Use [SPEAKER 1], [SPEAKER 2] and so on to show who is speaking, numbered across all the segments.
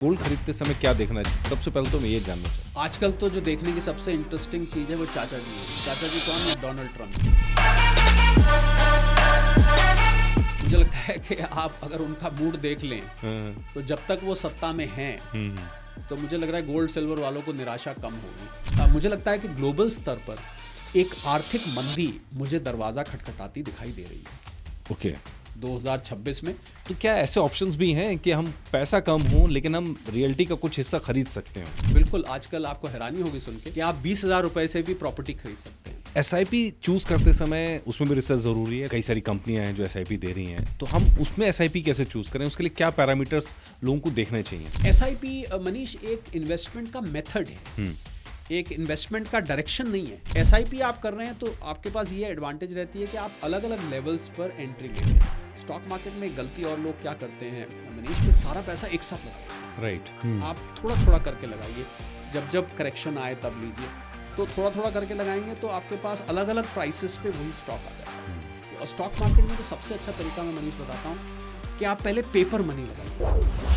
[SPEAKER 1] Gold खरीदते समय क्या देखना चाहिए? सबसे पहले तो मैं ये जानना चाहूँ।
[SPEAKER 2] आजकल तो जो देखने की सबसे इंटरेस्टिंग चीज़ है वो चाचा जी है। चाचा जी कौन है? Donald Trump. मुझे लगता है कि आप अगर उनका मूड देख लें तो जब तक वो सत्ता में हैं तो मुझे लग रहा है गोल्ड सिल्वर वालों को निराशा कम होगी। मुझे लगता है कि ग्लोबल स्तर पर एक आर्थिक मंदी मुझे दरवाज़ा खटखटाती दिखाई दे रही है
[SPEAKER 1] ओके,
[SPEAKER 2] 2026 में।
[SPEAKER 1] तो क्या ऐसे ऑप्शंस भी हैं कि हम पैसा कम हो लेकिन हम रियल्टी का कुछ हिस्सा खरीद सकते हैं?
[SPEAKER 2] बिल्कुल, आजकल आपको हैरानी होगी सुन के कि आप 20,000 रुपए से भी प्रॉपर्टी खरीद सकते हैं।
[SPEAKER 1] एसआईपी चूज करते समय उसमें भी रिसर्च जरूरी है। कई सारी कंपनियां हैं जो एसआईपी दे रही हैं, तो हम उसमें एसआईपी कैसे चूज करें? उसके लिए क्या पैरामीटर्स लोगों को देखने चाहिए?
[SPEAKER 2] एसआईपी मनीष एक इन्वेस्टमेंट का मेथड है, एक इन्वेस्टमेंट का डायरेक्शन नहीं है। एसआईपी आप कर रहे हैं तो आपके पास ये एडवांटेज रहती है कि आप अलग अलग लेवल्स पर एंट्री लेते हैं। स्टॉक मार्केट में गलती और लोग क्या करते हैं मनीष, कि सारा पैसा एक साथ लगाते
[SPEAKER 1] राइट।
[SPEAKER 2] हैं। आप थोड़ा थोड़ा करके लगाइए, जब जब करेक्शन आए तब लीजिए। तो थोड़ा थोड़ा करके लगाएंगे तो आपके पास अलग अलग प्राइसेस पे वही स्टॉक आ जाता है। और स्टॉक मार्केट में तो सबसे अच्छा तरीका मैं मनीष बताता हूँ कि आप पहले पेपर मनी लगाइए।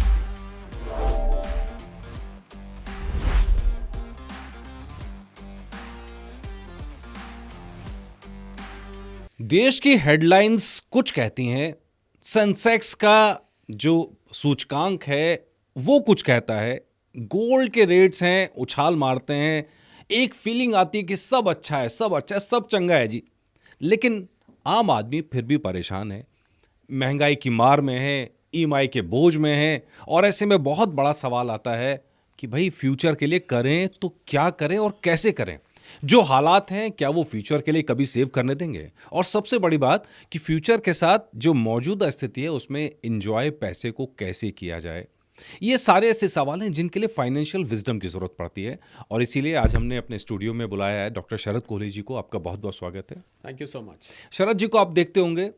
[SPEAKER 1] देश की हेडलाइंस कुछ कहती हैं, सेंसेक्स का जो सूचकांक है वो कुछ कहता है, गोल्ड के रेट्स हैं उछाल मारते हैं, एक फीलिंग आती है कि सब अच्छा है, सब अच्छा है, सब चंगा है जी। लेकिन आम आदमी फिर भी परेशान है, महंगाई की मार में है, ईएमआई के बोझ में है। और ऐसे में बहुत बड़ा सवाल आता है कि भाई फ्यूचर के लिए करें तो क्या करें और कैसे करें? जो हालात हैं क्या वो फ्यूचर के लिए कभी सेव करने देंगे? और सबसे बड़ी बात कि फ्यूचर के साथ जो मौजूदा स्थिति है उसमें एंजॉय पैसे को कैसे किया जाए? ये सारे ऐसे सवाल हैं जिनके लिए फाइनेंशियल विजडम की जरूरत पड़ती है। और इसीलिए आज हमने अपने स्टूडियो में बुलाया है डॉक्टर शरद कोहली जी को। आपका बहुत बहुत स्वागत है।
[SPEAKER 2] Thank you so much.
[SPEAKER 1] Sharad ji को आप देखते होंगे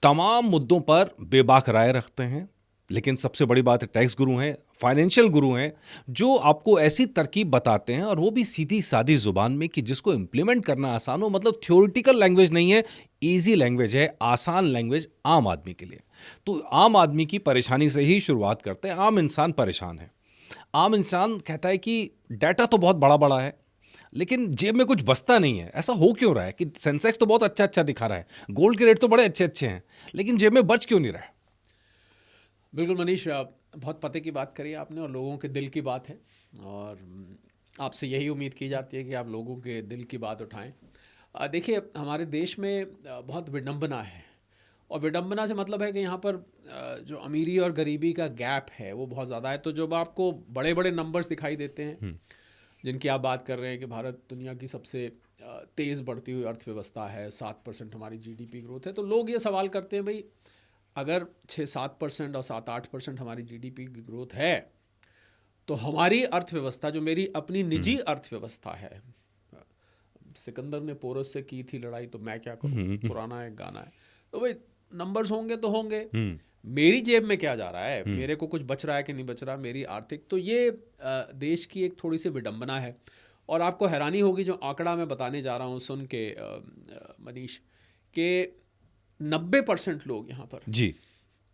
[SPEAKER 1] तमाम मुद्दों पर बेबाक राय रखते हैं, लेकिन सबसे बड़ी बात है टैक्स गुरु हैं, फाइनेंशियल गुरु हैं, जो आपको ऐसी तरकीब बताते हैं और वो भी सीधी सादी जुबान में कि जिसको इंप्लीमेंट करना आसान हो। मतलब थ्योरेटिकल लैंग्वेज नहीं है, इजी लैंग्वेज है, आसान लैंग्वेज आम आदमी के लिए। तो आम आदमी की परेशानी से ही शुरुआत करते हैं। आम इंसान परेशान है। आम इंसान कहता है कि डाटा तो बहुत बड़ा बड़ा है लेकिन जेब में कुछ बचता नहीं है। ऐसा हो क्यों रहा है कि सेंसेक्स तो बहुत अच्छा अच्छा दिखा रहा है, गोल्ड के रेट तो बड़े अच्छे अच्छे हैं, लेकिन जेब में बच क्यों नहीं रहा है?
[SPEAKER 2] बिल्कुल मनीष, बहुत पते की बात करी आपने और लोगों के दिल की बात है। और आपसे यही उम्मीद की जाती है कि आप लोगों के दिल की बात उठाएं। देखिए, हमारे देश में बहुत विडंबना है। और विडंबना से मतलब है कि यहाँ पर जो अमीरी और गरीबी का गैप है वो बहुत ज़्यादा है। तो जब आपको बड़े बड़े नंबर्स दिखाई देते हैं जिनकी आप बात कर रहे हैं कि भारत दुनिया की सबसे तेज़ बढ़ती हुई अर्थव्यवस्था है, 7% हमारी जीडीपी ग्रोथ है, तो लोग ये सवाल करते हैं भाई अगर 6-7% और 7-8% हमारी जीडीपी की ग्रोथ है तो हमारी अर्थव्यवस्था, जो मेरी अपनी निजी अर्थव्यवस्था है, सिकंदर ने पोरस से की थी लड़ाई तो मैं क्या करूं, पुराना एक गाना है। तो भाई नंबर्स होंगे तो होंगे, मेरी जेब में क्या जा रहा है, मेरे को कुछ बच रहा है कि नहीं बच रहा, मेरी आर्थिक। तो ये देश की एक थोड़ी सी विडंबना है। और आपको हैरानी होगी जो आंकड़ा मैं बताने जा रहा हूँ सुन के मनीष, के 90% लोग यहाँ पर
[SPEAKER 1] जी।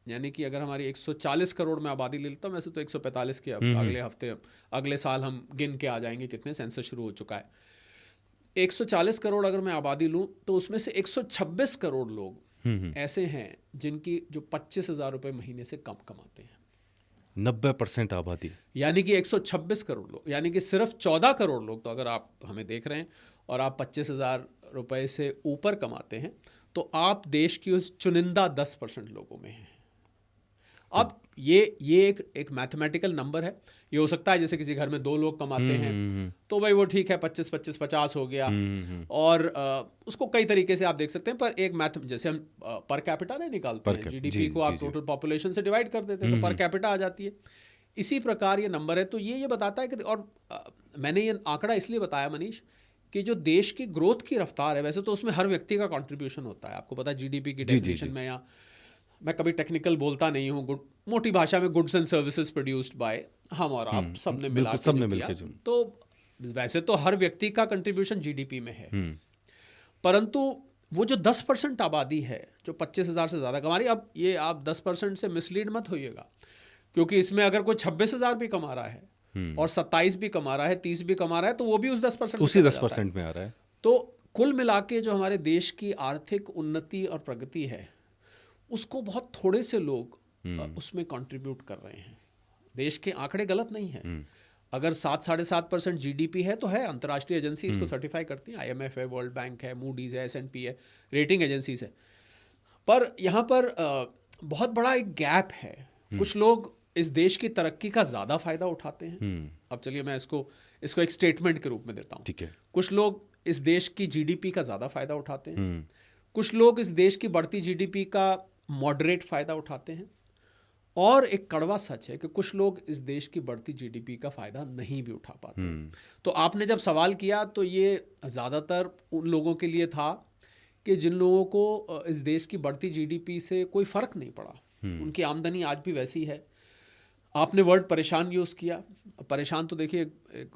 [SPEAKER 2] यानी कि अगर हमारी 140 करोड़ में आबादी ले लेता हूँ, वैसे तो 145 के अगले हफ्ते, अगले साल हम गिन के आ जाएंगे कितने, सेंसस शुरू हो चुका है। 140 करोड़ अगर मैं आबादी लूँ तो उसमें से 126 करोड़ लोग ऐसे हैं जिनकी जो 25,000 रुपये महीने से कम कमाते हैं।
[SPEAKER 1] 90% आबादी,
[SPEAKER 2] यानी कि 126 करोड़ लोग, यानी कि सिर्फ 14 करोड़ लोग। तो अगर आप हमें देख रहे हैं और आप 25,000 रुपये से ऊपर कमाते हैं तो आप देश की उस चुनिंदा 10% लोगों में हैं। अब ये एक मैथमेटिकल नंबर है। ये हो सकता है जैसे किसी घर में 2 लोग कमाते हैं तो भाई वो ठीक है, 25-25-50 हो गया। और उसको कई तरीके से आप देख सकते हैं, पर एक मैथ, जैसे हम पर कैपिटा नहीं निकालते हैं, जीडीपी को आप टोटल पॉपुलेशन से डिवाइड कर देते हैं तो पर कैपिटा आ जाती है। इसी प्रकार ये नंबर है। तो ये बताता है कि, और मैंने ये आंकड़ा इसलिए बताया मनीष कि जो देश की ग्रोथ की रफ्तार है, वैसे तो उसमें हर व्यक्ति का कंट्रीब्यूशन होता है, आपको पता है जीडीपी की डेफिनेशन में, या मैं कभी टेक्निकल बोलता नहीं हूँ, गुड मोटी भाषा में goods and services produced by हम और आप सबने मिला के जो। तो वैसे तो हर व्यक्ति का कंट्रीब्यूशन जीडीपी में है, परंतु वो जो 10% आबादी है जो 25,000 से ज़्यादा कमा रही है, अब ये आप 10% से मिसलीड मत होइएगा, क्योंकि इसमें अगर कोई 26,000 भी कमा रहा है और 27 भी कमा रहा है, 30 भी कमा रहा है, तो वो भी उस 10%
[SPEAKER 1] उसी 10% में आ रहा है।
[SPEAKER 2] तो कुल मिला के जो हमारे देश की आर्थिक उन्नति और प्रगति है, उसको बहुत थोड़े से लोग उसमें कंट्रीब्यूट कर रहे हैं। देश के आंकड़े गलत नहीं हैं। अगर 7-7.5% जीडीपी है तो है, अंतर्राष्ट्रीय एजेंसी इसको सर्टिफाई करती हैं, IMF है, वर्ल्ड बैंक है, मूडीज है, S&P है, रेटिंग एजेंसीज है। पर यहाँ पर बहुत बड़ा एक गैप है। कुछ लोग इस देश की तरक्की का ज़्यादा फायदा उठाते हैं। अब चलिए मैं इसको एक स्टेटमेंट के रूप में देता हूँ।
[SPEAKER 1] ठीक है।
[SPEAKER 2] कुछ लोग इस देश की जीडीपी का ज़्यादा फायदा उठाते हैं, कुछ लोग इस देश की बढ़ती जीडीपी का मॉडरेट फायदा उठाते हैं, और एक कड़वा सच है कि कुछ लोग इस देश की बढ़ती जीडीपी का फायदा नहीं भी उठा पाते। तो आपने जब सवाल किया तो ये ज़्यादातर उन लोगों के लिए था कि जिन लोगों को इस देश की बढ़ती जीडीपी से कोई फ़र्क नहीं पड़ा, उनकी आमदनी आज भी वैसी है। आपने वर्ड परेशान यूज़ किया। परेशान तो देखिए एक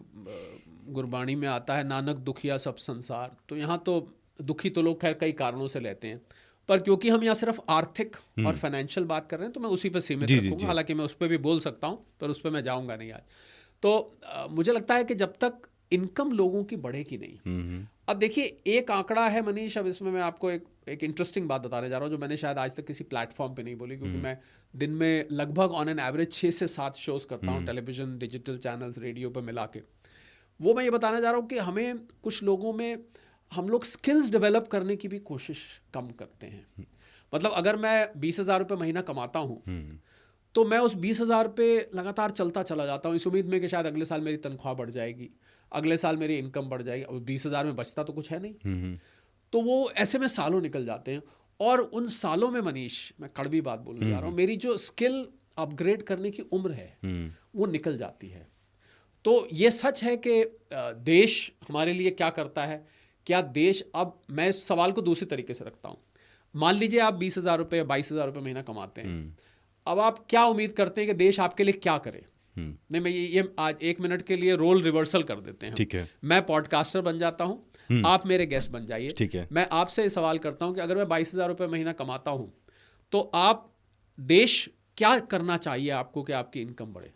[SPEAKER 2] गुरबाणी में आता है, नानक दुखिया सब संसार। तो यहाँ तो दुखी तो लोग खैर कई कारणों से लेते हैं, पर क्योंकि हम यहाँ सिर्फ आर्थिक और फाइनेंशियल बात कर रहे हैं तो मैं उसी पर सीमित रखूंगा। हालांकि मैं उस पर भी बोल सकता हूँ, पर उस पर मैं जाऊँगा नहीं आज। तो मुझे लगता है कि जब तक इनकम लोगों की बढ़ेगी नहीं। अब देखिए एक आंकड़ा है मनीष, अब इसमें मैं आपको एक इंटरेस्टिंग बात बताने जा रहा हूँ जो मैंने शायद आज तक किसी प्लेटफॉर्म पे नहीं बोली, क्योंकि मैं दिन में लगभग ऑन एन एवरेज 6 से 7 शोज़ करता हूँ, टेलीविज़न, डिजिटल चैनल्स, रेडियो पर मिला के। वो मैं ये बताना चाह रहा हूँ कि हमें कुछ लोगों में हम लोग स्किल्स डेवलप करने की भी कोशिश कम करते हैं। मतलब अगर मैं 20,000 रुपये महीना कमाता हूँ तो मैं उस 20,000 पे लगातार चलता चला जाता हूँ इस उम्मीद में कि शायद अगले साल मेरी तनख्वाह बढ़ जाएगी, अगले साल मेरी इनकम बढ़ जाएगी। और 20,000 में बचता तो कुछ है नहीं। तो वो ऐसे में सालों निकल जाते हैं, और उन सालों में मनीष, मैं कड़वी बात बोलने जा रहा हूँ, मेरी जो स्किल अपग्रेड करने की उम्र है वो निकल जाती है। तो ये सच है कि देश हमारे लिए क्या करता है, क्या देश, अब मैं इस सवाल को दूसरी तरीके से रखता हूँ। मान लीजिए आप 20,000 रुपये या 22,000 रुपये महीना कमाते हैं, अब आप क्या उम्मीद करते हैं कि देश आपके लिए क्या करे? नहीं, मैं ये आज 1 मिनट के लिए रोल रिवर्सल कर देते हैं।
[SPEAKER 1] ठीक है।
[SPEAKER 2] मैं पॉडकास्टर बन जाता हूँ, आप मेरे गेस्ट बन जाइए।
[SPEAKER 1] ठीक है।
[SPEAKER 2] मैं आपसे सवाल करता हूँ कि अगर मैं 22,000 रुपये महीना कमाता हूँ तो आप, देश क्या करना चाहिए आपको कि आपकी इनकम बढ़े?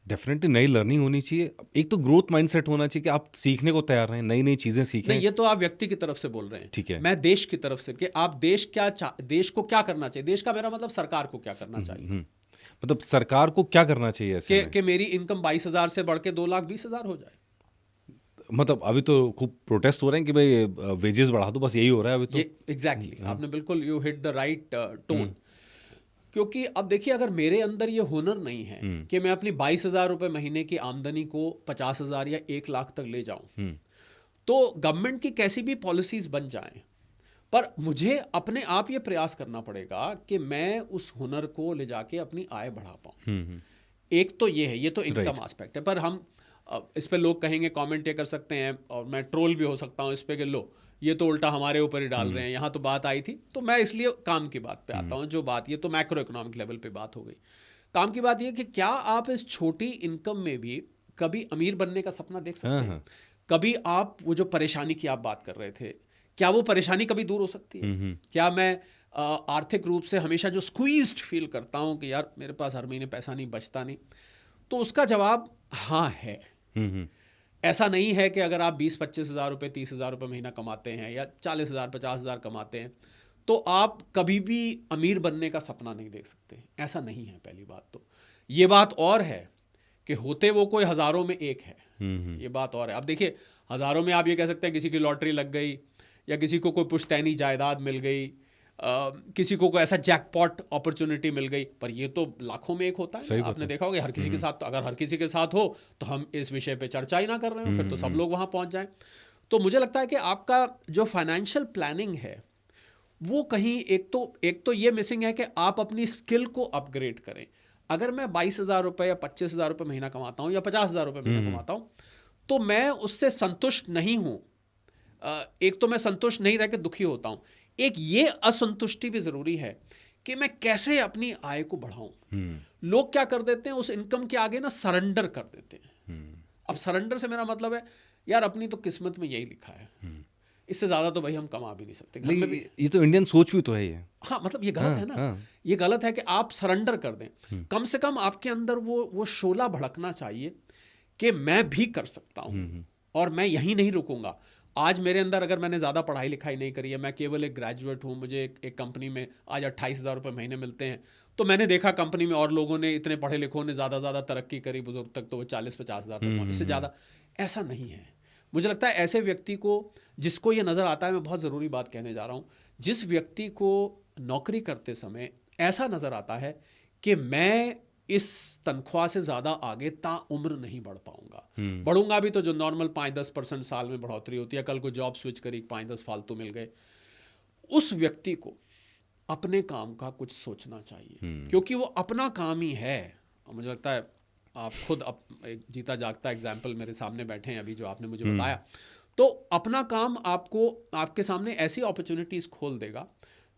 [SPEAKER 1] डेफिनेटली नई लर्निंग होनी चाहिए। एक तो ग्रोथ माइंडसेट होना चाहिए कि आप सीखने को तैयार हैं, नई नई चीजें सीखें।
[SPEAKER 2] नहीं, ये तो आप व्यक्ति की तरफ से बोल रहे हैं।
[SPEAKER 1] ठीक है।
[SPEAKER 2] मैं देश की तरफ से कि आप देश को क्या करना चाहिए। देश का मेरा मतलब सरकार को क्या करना चाहिए।
[SPEAKER 1] मतलब सरकार को क्या करना चाहिए ऐसे
[SPEAKER 2] कि मेरी इनकम 22,000 से बढ़ के 2,20,000 हो जाए।
[SPEAKER 1] मतलब अभी तो खूब प्रोटेस्ट हो रहे हैं कि भाई वेजेस बढ़ा दो, बस यही हो रहा है अभी तो।
[SPEAKER 2] एग्जैक्टली, आपने बिल्कुल, you hit the right tone. क्योंकि अब देखिए, अगर मेरे अंदर ये हुनर नहीं है कि मैं अपनी 22,000 रुपये महीने की आमदनी को 50,000 या 1 लाख तक ले जाऊं, तो गवर्नमेंट की कैसी भी पॉलिसीज बन जाएं, पर मुझे अपने आप ये प्रयास करना पड़ेगा कि मैं उस हुनर को ले जाके अपनी आय बढ़ा पाऊँ। एक तो ये है, ये तो इनकम एस्पेक्ट है। पर हम इस पे लोग कहेंगे, कमेंट ये कर सकते हैं, और मैं ट्रोल भी हो सकता हूँ इस पे कि लो ये तो उल्टा हमारे ऊपर ही डाल रहे हैं, यहाँ तो बात आई थी। तो मैं इसलिए काम की बात पे आता हूँ। जो बात, ये तो मैक्रो इकोनॉमिक लेवल पे बात हो गई। काम की बात ये कि क्या आप इस छोटी इनकम में भी कभी अमीर बनने का सपना देख सकते हैं? कभी आप, वो जो परेशानी की आप बात कर रहे थे, क्या वो परेशानी कभी दूर हो सकती है? क्या मैं आर्थिक रूप से हमेशा जो स्क्वीज्ड फील करता हूँ कि यार मेरे पास हर महीने पैसा नहीं बचता नहीं, तो उसका जवाब हाँ है। ऐसा नहीं है कि अगर आप 20-25 हज़ार रुपये, 30,000 रुपये महीना कमाते हैं या 40,000, 50,000 कमाते हैं तो आप कभी भी अमीर बनने का सपना नहीं देख सकते। ऐसा नहीं है, पहली बात तो। ये बात और है कि होते वो कोई हज़ारों में एक है, ये बात और है। अब देखिए, हज़ारों में आप ये कह सकते हैं किसी की लॉटरी लग गई, या किसी को कोई पुश्तैनी जायदाद मिल गई, किसी को कोई ऐसा जैकपॉट अपॉर्चुनिटी मिल गई, पर ये तो लाखों में एक होता है। आपने देखा होगा हर किसी के साथ। तो अगर हर किसी के साथ हो तो हम इस विषय पे चर्चा ही ना कर रहे हो, फिर तो सब लोग वहाँ पहुँच जाएं। तो मुझे लगता है कि आपका जो फाइनेंशियल प्लानिंग है वो कहीं, एक तो ये मिसिंग है कि आप अपनी स्किल को अपग्रेड करें। अगर मैं 22,000 रुपये या 25,000 रुपये महीना कमाता हूँ या 50,000 रुपये महीना कमाता हूँ, तो मैं उससे संतुष्ट नहीं हूँ। एक तो मैं संतुष्ट नहीं रह के दुखी होता हूँ। एक ये असंतुष्टि भी ज़रूरी है कि मैं कैसे अपनी आय को बढ़ाऊं। लोग क्या कर देते हैं, उस इनकम के आगे ना सरेंडर कर देते हैं। अब सरेंडर से मेरा मतलब है, यार अपनी तो किस्मत में यही लिखा है, इससे ज़्यादा तो भाई हम कमा भी नहीं सकते। घर में भी
[SPEAKER 1] ये तो इंडियन सोच भी तो है ये।
[SPEAKER 2] हाँ, मतलब ये गलत है ना। ये गलत है कि आप सरेंडर कर दें। कम से कम आपके अंदर वो शोला भड़कना चाहिए कि मैं भी कर सकता हूँ और मैं यहीं नहीं रुकूंगा। आज मेरे अंदर, अगर मैंने ज़्यादा पढ़ाई लिखाई नहीं करी है, मैं केवल एक ग्रेजुएट हूँ, मुझे एक कंपनी में आज 28,000 रुपये महीने मिलते हैं, तो मैंने देखा कंपनी में और लोगों ने, इतने पढ़े लिखों ने ज़्यादा तरक्की करी, बुजुर्ग तक तो वो 40-50 हज़ार तक, इससे ज़्यादा। ऐसा नहीं है। मुझे लगता है ऐसे व्यक्ति को, जिसको ये नज़र आता है, मैं बहुत ज़रूरी बात कहने जा रहा हूँ, जिस व्यक्ति को नौकरी करते समय ऐसा नज़र आता है कि मैं इस तनख्वाह से ज़्यादा आगे ताउम्र नहीं बढ़ पाऊंगा, बढ़ूंगा भी तो जो नॉर्मल 5-10% साल में बढ़ोतरी होती है, कल को जॉब स्विच करी 5-10 फालतू मिल गए, उस व्यक्ति को अपने काम का कुछ सोचना चाहिए, क्योंकि वो अपना काम ही है। मुझे लगता है आप खुद एक जीता जागता एग्जाम्पल मेरे सामने बैठे हैं अभी, जो आपने मुझे बताया, तो अपना काम आपको, आपके सामने ऐसी अपॉर्चुनिटीज़ खोल देगा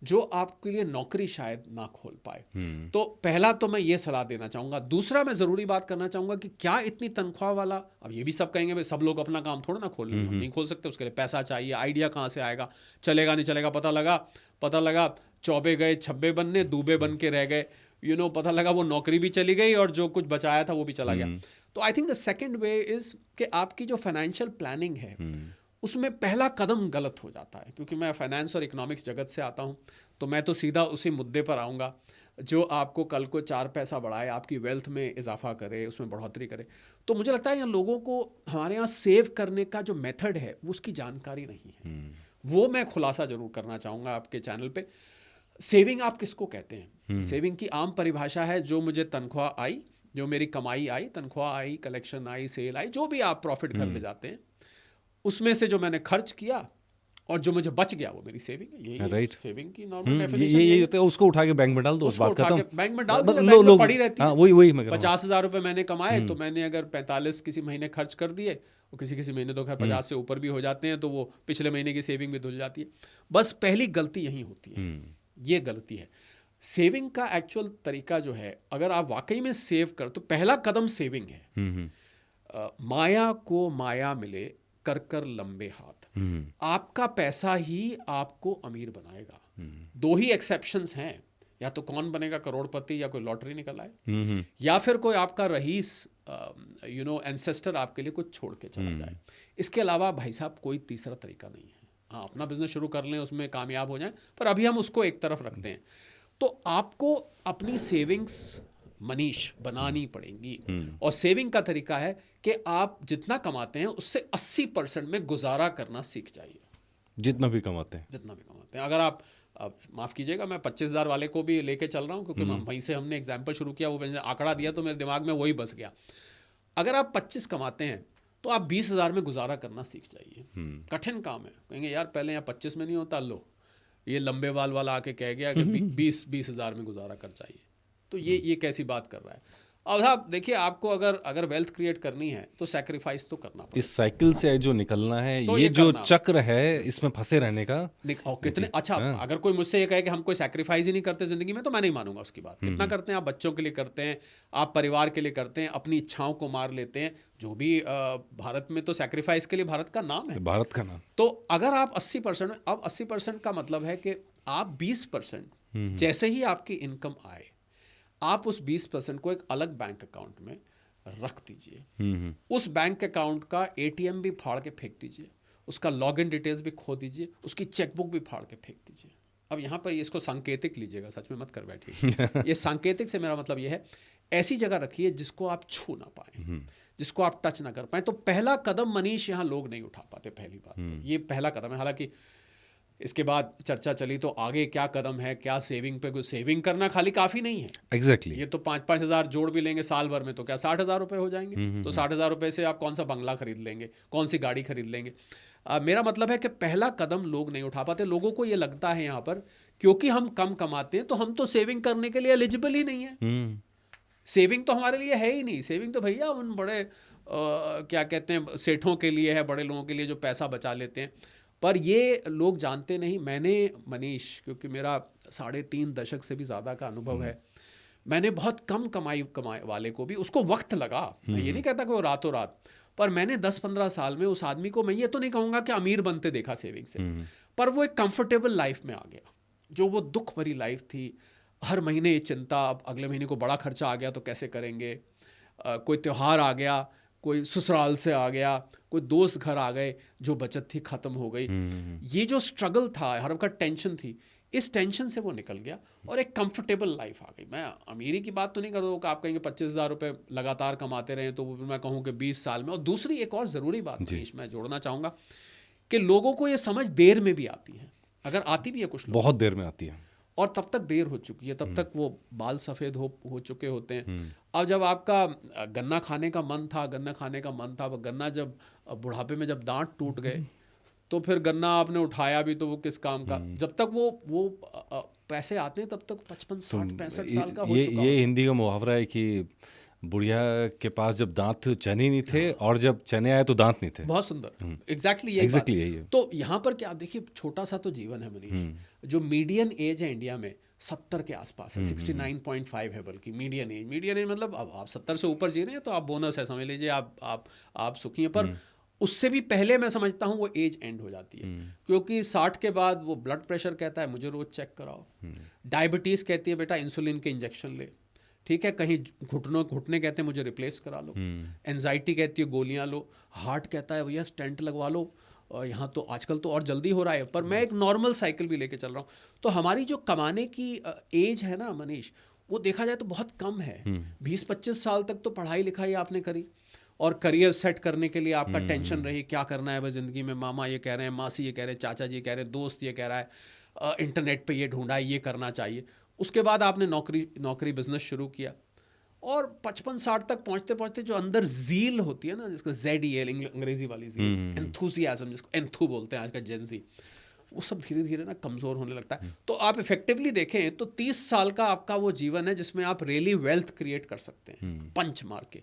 [SPEAKER 2] जो आपके लिए नौकरी शायद ना खोल पाए। तो पहला तो मैं ये सलाह देना चाहूँगा। दूसरा, मैं ज़रूरी बात करना चाहूँगा कि क्या इतनी तनख्वाह वाला, अब ये भी सब कहेंगे भाई सब लोग अपना काम थोड़ा ना खोल लेंगे, नहीं खोल सकते, उसके लिए पैसा चाहिए, आइडिया कहाँ से आएगा, चलेगा नहीं चलेगा, पता लगा चौबे गए छब्बे बनने, दूबे बन के रह गए, पता लगा वो नौकरी भी चली गई और जो कुछ बचाया था वो भी चला गया। तो I think the second way is कि आपकी जो फाइनेंशियल प्लानिंग है उसमें पहला कदम गलत हो जाता है। क्योंकि मैं फाइनेंस और इकोनॉमिक्स जगत से आता हूँ, तो मैं तो सीधा उसी मुद्दे पर आऊँगा जो आपको कल को 4 पैसा बढ़ाए, आपकी वेल्थ में इजाफा करे, उसमें बढ़ोतरी करे। तो मुझे लगता है यहाँ लोगों को, हमारे यहाँ सेव करने का जो मेथड है वो उसकी जानकारी नहीं है। वो मैं खुलासा जरूर करना चाहूँगा आपके चैनल पे। सेविंग आप किसको कहते हैं? सेविंग की आम परिभाषा है, जो मुझे तनख्वाह आई, जो मेरी कमाई आई, तनख्वाह आई, कलेक्शन आई, सेल आई, जो भी आप प्रॉफिट घर ले जाते हैं, उसमें से जो मैंने खर्च किया और जो मुझे बच गया वो मेरी सेविंग है। यही
[SPEAKER 1] राइट,
[SPEAKER 2] सेविंग की नॉर्मल डेफिनेशन
[SPEAKER 1] ये होता है। उसको उठा के बैंक में डाल दो, बात खत्म।
[SPEAKER 2] बैंक में डाल दो, बैंक में पड़ी रहती है।
[SPEAKER 1] वही
[SPEAKER 2] 50,000 रुपये मैंने कमाए, तो मैंने अगर 45 किसी महीने खर्च कर दिए, और किसी महीने तो खैर 50 से ऊपर भी हो जाते हैं, तो वो पिछले महीने की सेविंग भी धुल जाती है। बस पहली गलती यही होती है, ये गलती है। सेविंग का एक्चुअल तरीका जो है, अगर आप वाकई में सेव कर, तो पहला कदम सेविंग है। माया को माया मिले, कर लंबे हाथ। आपका पैसा ही आपको अमीर बनाएगा। 2 ही एक्सेप्शंस हैं, या तो कौन बनेगा करोड़पति, या कोई लॉटरी निकल आए, या फिर कोई आपका रईस एंसेस्टर आपके लिए कुछ छोड़ के चला जाए। इसके अलावा भाई साहब कोई तीसरा तरीका नहीं है। हाँ, अपना बिजनेस शुरू कर लें, उसमें कामयाब हो जाएं, पर अभी हम उसको एक तरफ रखते हैं। तो आपको अपनी सेविंग्स मनीष बनानी पड़ेंगी, और सेविंग का तरीका है कि आप जितना कमाते हैं उससे 80% में गुजारा करना सीख जाइए।
[SPEAKER 1] जितना भी कमाते हैं।
[SPEAKER 2] अगर आप माफ़ कीजिएगा, मैं 25,000 वाले को भी लेके चल रहा हूँ, क्योंकि वहीं से हमने एग्जाम्पल शुरू किया, वो मैंने आंकड़ा दिया तो मेरे दिमाग में वही बस गया। अगर आप 25 कमाते हैं तो आप 20,000 में गुजारा करना सीख जाइए। कठिन काम है, कहेंगे यार पहले यहाँ 25 में नहीं होता, लो ये लंबे वाल वाला आके कह गया कि 20,000 में गुजारा कर चाहिए, तो ये कैसी बात कर रहा है। अब साहब देखिए, आपको अगर वेल्थ क्रिएट करनी है तो सैक्रिफाइस तो करना पड़ेगा।
[SPEAKER 1] इस साइकिल से जो निकलना है, तो ये जो चक्र है, इसमें फंसे रहने का
[SPEAKER 2] कितने अच्छा। अगर कोई मुझसे ये कहे कि हम कोई सैक्रिफाइस ही नहीं करते जिंदगी में, तो मैं नहीं मानूंगा उसकी बात। कितना करते हैं आप, बच्चों के लिए करते हैं, आप परिवार के लिए करते हैं, अपनी इच्छाओं को मार लेते हैं। जो भी भारत में तो सैक्रिफाइस के लिए भारत का नाम है,
[SPEAKER 1] भारत का नाम।
[SPEAKER 2] तो अगर आप 80%, अब 80% का मतलब है कि आप 20% जैसे ही आपकी इनकम आए, आप उस 20% को एक अलग बैंक अकाउंट में रख दीजिए। उस बैंक अकाउंट का ATM भी फाड़ के फेंक दीजिए, उसका लॉगिन डिटेल्स भी खो दीजिए, उसकी चेकबुक भी फाड़ के फेंक दीजिए। अब यहाँ पर इसको सांकेतिक लीजिएगा, सच में मत कर बैठिए। ये सांकेतिक से मेरा मतलब ये है, ऐसी जगह रखिए जिसको आप छू ना पाए, जिसको आप टच ना कर पाए। तो पहला कदम मनीष यहाँ लोग नहीं उठा पाते, पहली बात तो ये पहला कदम है। हालांकि इसके बाद चर्चा चली तो आगे क्या कदम है, क्या सेविंग पे, सेविंग करना खाली काफ़ी नहीं है।
[SPEAKER 1] एग्जैक्टली
[SPEAKER 2] ये तो 5-5 हज़ार जोड़ भी लेंगे साल भर में तो क्या 60,000 रुपये हो जाएंगे। तो 60,000 रुपये से आप कौन सा बंगला खरीद लेंगे, कौन सी गाड़ी खरीद लेंगे। मेरा मतलब है कि पहला कदम लोग नहीं उठा पाते। लोगों को ये लगता है यहाँ पर, क्योंकि हम कम कमाते हैं तो हम तो सेविंग करने के लिए एलिजिबल ही नहीं है। सेविंग तो हमारे लिए है ही नहीं। सेविंग तो भैया उन बड़े क्या कहते हैं, सेठों के लिए है, बड़े लोगों के लिए जो पैसा बचा लेते हैं। पर ये लोग जानते नहीं। मैंने मनीष, क्योंकि मेरा 3.5 दशक से भी ज़्यादा का अनुभव है, मैंने बहुत कम कमाई वाले को भी, उसको वक्त लगा, मैं ये नहीं कहता कि वो रातों रात, पर मैंने 10-15 साल में उस आदमी को, मैं ये तो नहीं कहूँगा कि अमीर बनते देखा सेविंग से, पर वो एक कंफर्टेबल लाइफ में आ गया। जो वो दुख भरी लाइफ थी, हर महीने ये चिंता, अब अगले महीने को बड़ा खर्चा आ गया तो कैसे करेंगे, कोई त्यौहार आ गया, कोई ससुराल से आ गया, कोई दोस्त घर आ गए, जो बचत थी ख़त्म हो गई। ये जो स्ट्रगल था, हर वक्त टेंशन थी, इस टेंशन से वो निकल गया और एक कंफर्टेबल लाइफ आ गई। मैं अमीरी की बात तो नहीं कर रहा हूँ कि आप कहेंगे 25,000 रुपये लगातार कमाते रहे तो मैं कहूँ कि 20 साल में। और दूसरी एक और ज़रूरी बात मनीष मैं जोड़ना चाहूँगा कि लोगों को ये समझ देर में भी आती है, अगर आती भी है कुछ लोग,
[SPEAKER 1] बहुत देर में आती है,
[SPEAKER 2] और तब तक देर हो चुकी है, तब तक वो बाल सफ़ेद हो चुके होते हैं। अब जब आपका गन्ना खाने का मन था, वो गन्ना जब बुढ़ापे में जब दांत टूट गए तो फिर गन्ना आपने उठाया भी तो वो किस काम का। जब तक वो पैसे आते हैं तब तक 55, 60, 65 साल का हो चुका।
[SPEAKER 1] ये हिंदी का मुहावरा है कि बुढ़िया के पास जब दांत थे चने नहीं थे, और जब चने आए तो दांत नहीं थे।
[SPEAKER 2] बहुत सुंदर, एग्जैक्टली यही है। तो यहाँ पर क्या, देखिए छोटा सा तो जीवन है मनीष, जो मीडियन एज है इंडिया में 70 के आसपास है, 69.5 है बल्कि मीडियन एज मतलब अब आप 70 से ऊपर जी रहे हैं तो आप बोनस है, समझ लीजिए आप सुखी हैं। पर उससे भी पहले मैं समझता हूँ वो एज एंड हो जाती है, क्योंकि 60 के बाद वो ब्लड प्रेशर कहता है मुझे रोज़ चेक कराओ, डायबिटीज़ कहती है बेटा इंसुलिन के इंजेक्शन ले, ठीक है, कहीं घुटने कहते हैं मुझे रिप्लेस करा लो, एंजाइटी कहती है गोलियां लो, हार्ट कहता है भैया स्टेंट लगवा लो, यहाँ तो आजकल तो और जल्दी हो रहा है, पर मैं एक नॉर्मल साइकिल भी लेके चल रहा हूँ। तो हमारी जो कमाने की एज है ना मनीष, वो देखा जाए तो बहुत कम है। 20-25 साल तक तो पढ़ाई लिखाई आपने करी और करियर सेट करने के लिए आपका टेंशन रही, क्या करना है वह ज़िंदगी में, मामा ये कह रहे हैं, मासी ये कह रहे हैं, चाचा जी कह रहे हैं, दोस्त ये कह रहा है, इंटरनेट पे ये ढूंढा है, ये करना चाहिए। उसके बाद आपने नौकरी बिजनेस शुरू किया और 55-60 तक पहुंचते पहुंचते जो अंदर ज़ील होती है ना, जिसको ZEL अंग्रेजी वाली ज़ील, एंथुसियाज्म जिसको एंथू बोलते हैं आज का जेनजी, वो सब धीरे धीरे ना कमज़ोर होने लगता है। तो आप इफेक्टिवली देखें तो 30 साल का आपका वो जीवन है जिसमें आप रियली वेल्थ क्रिएट कर सकते हैं पंच मार के,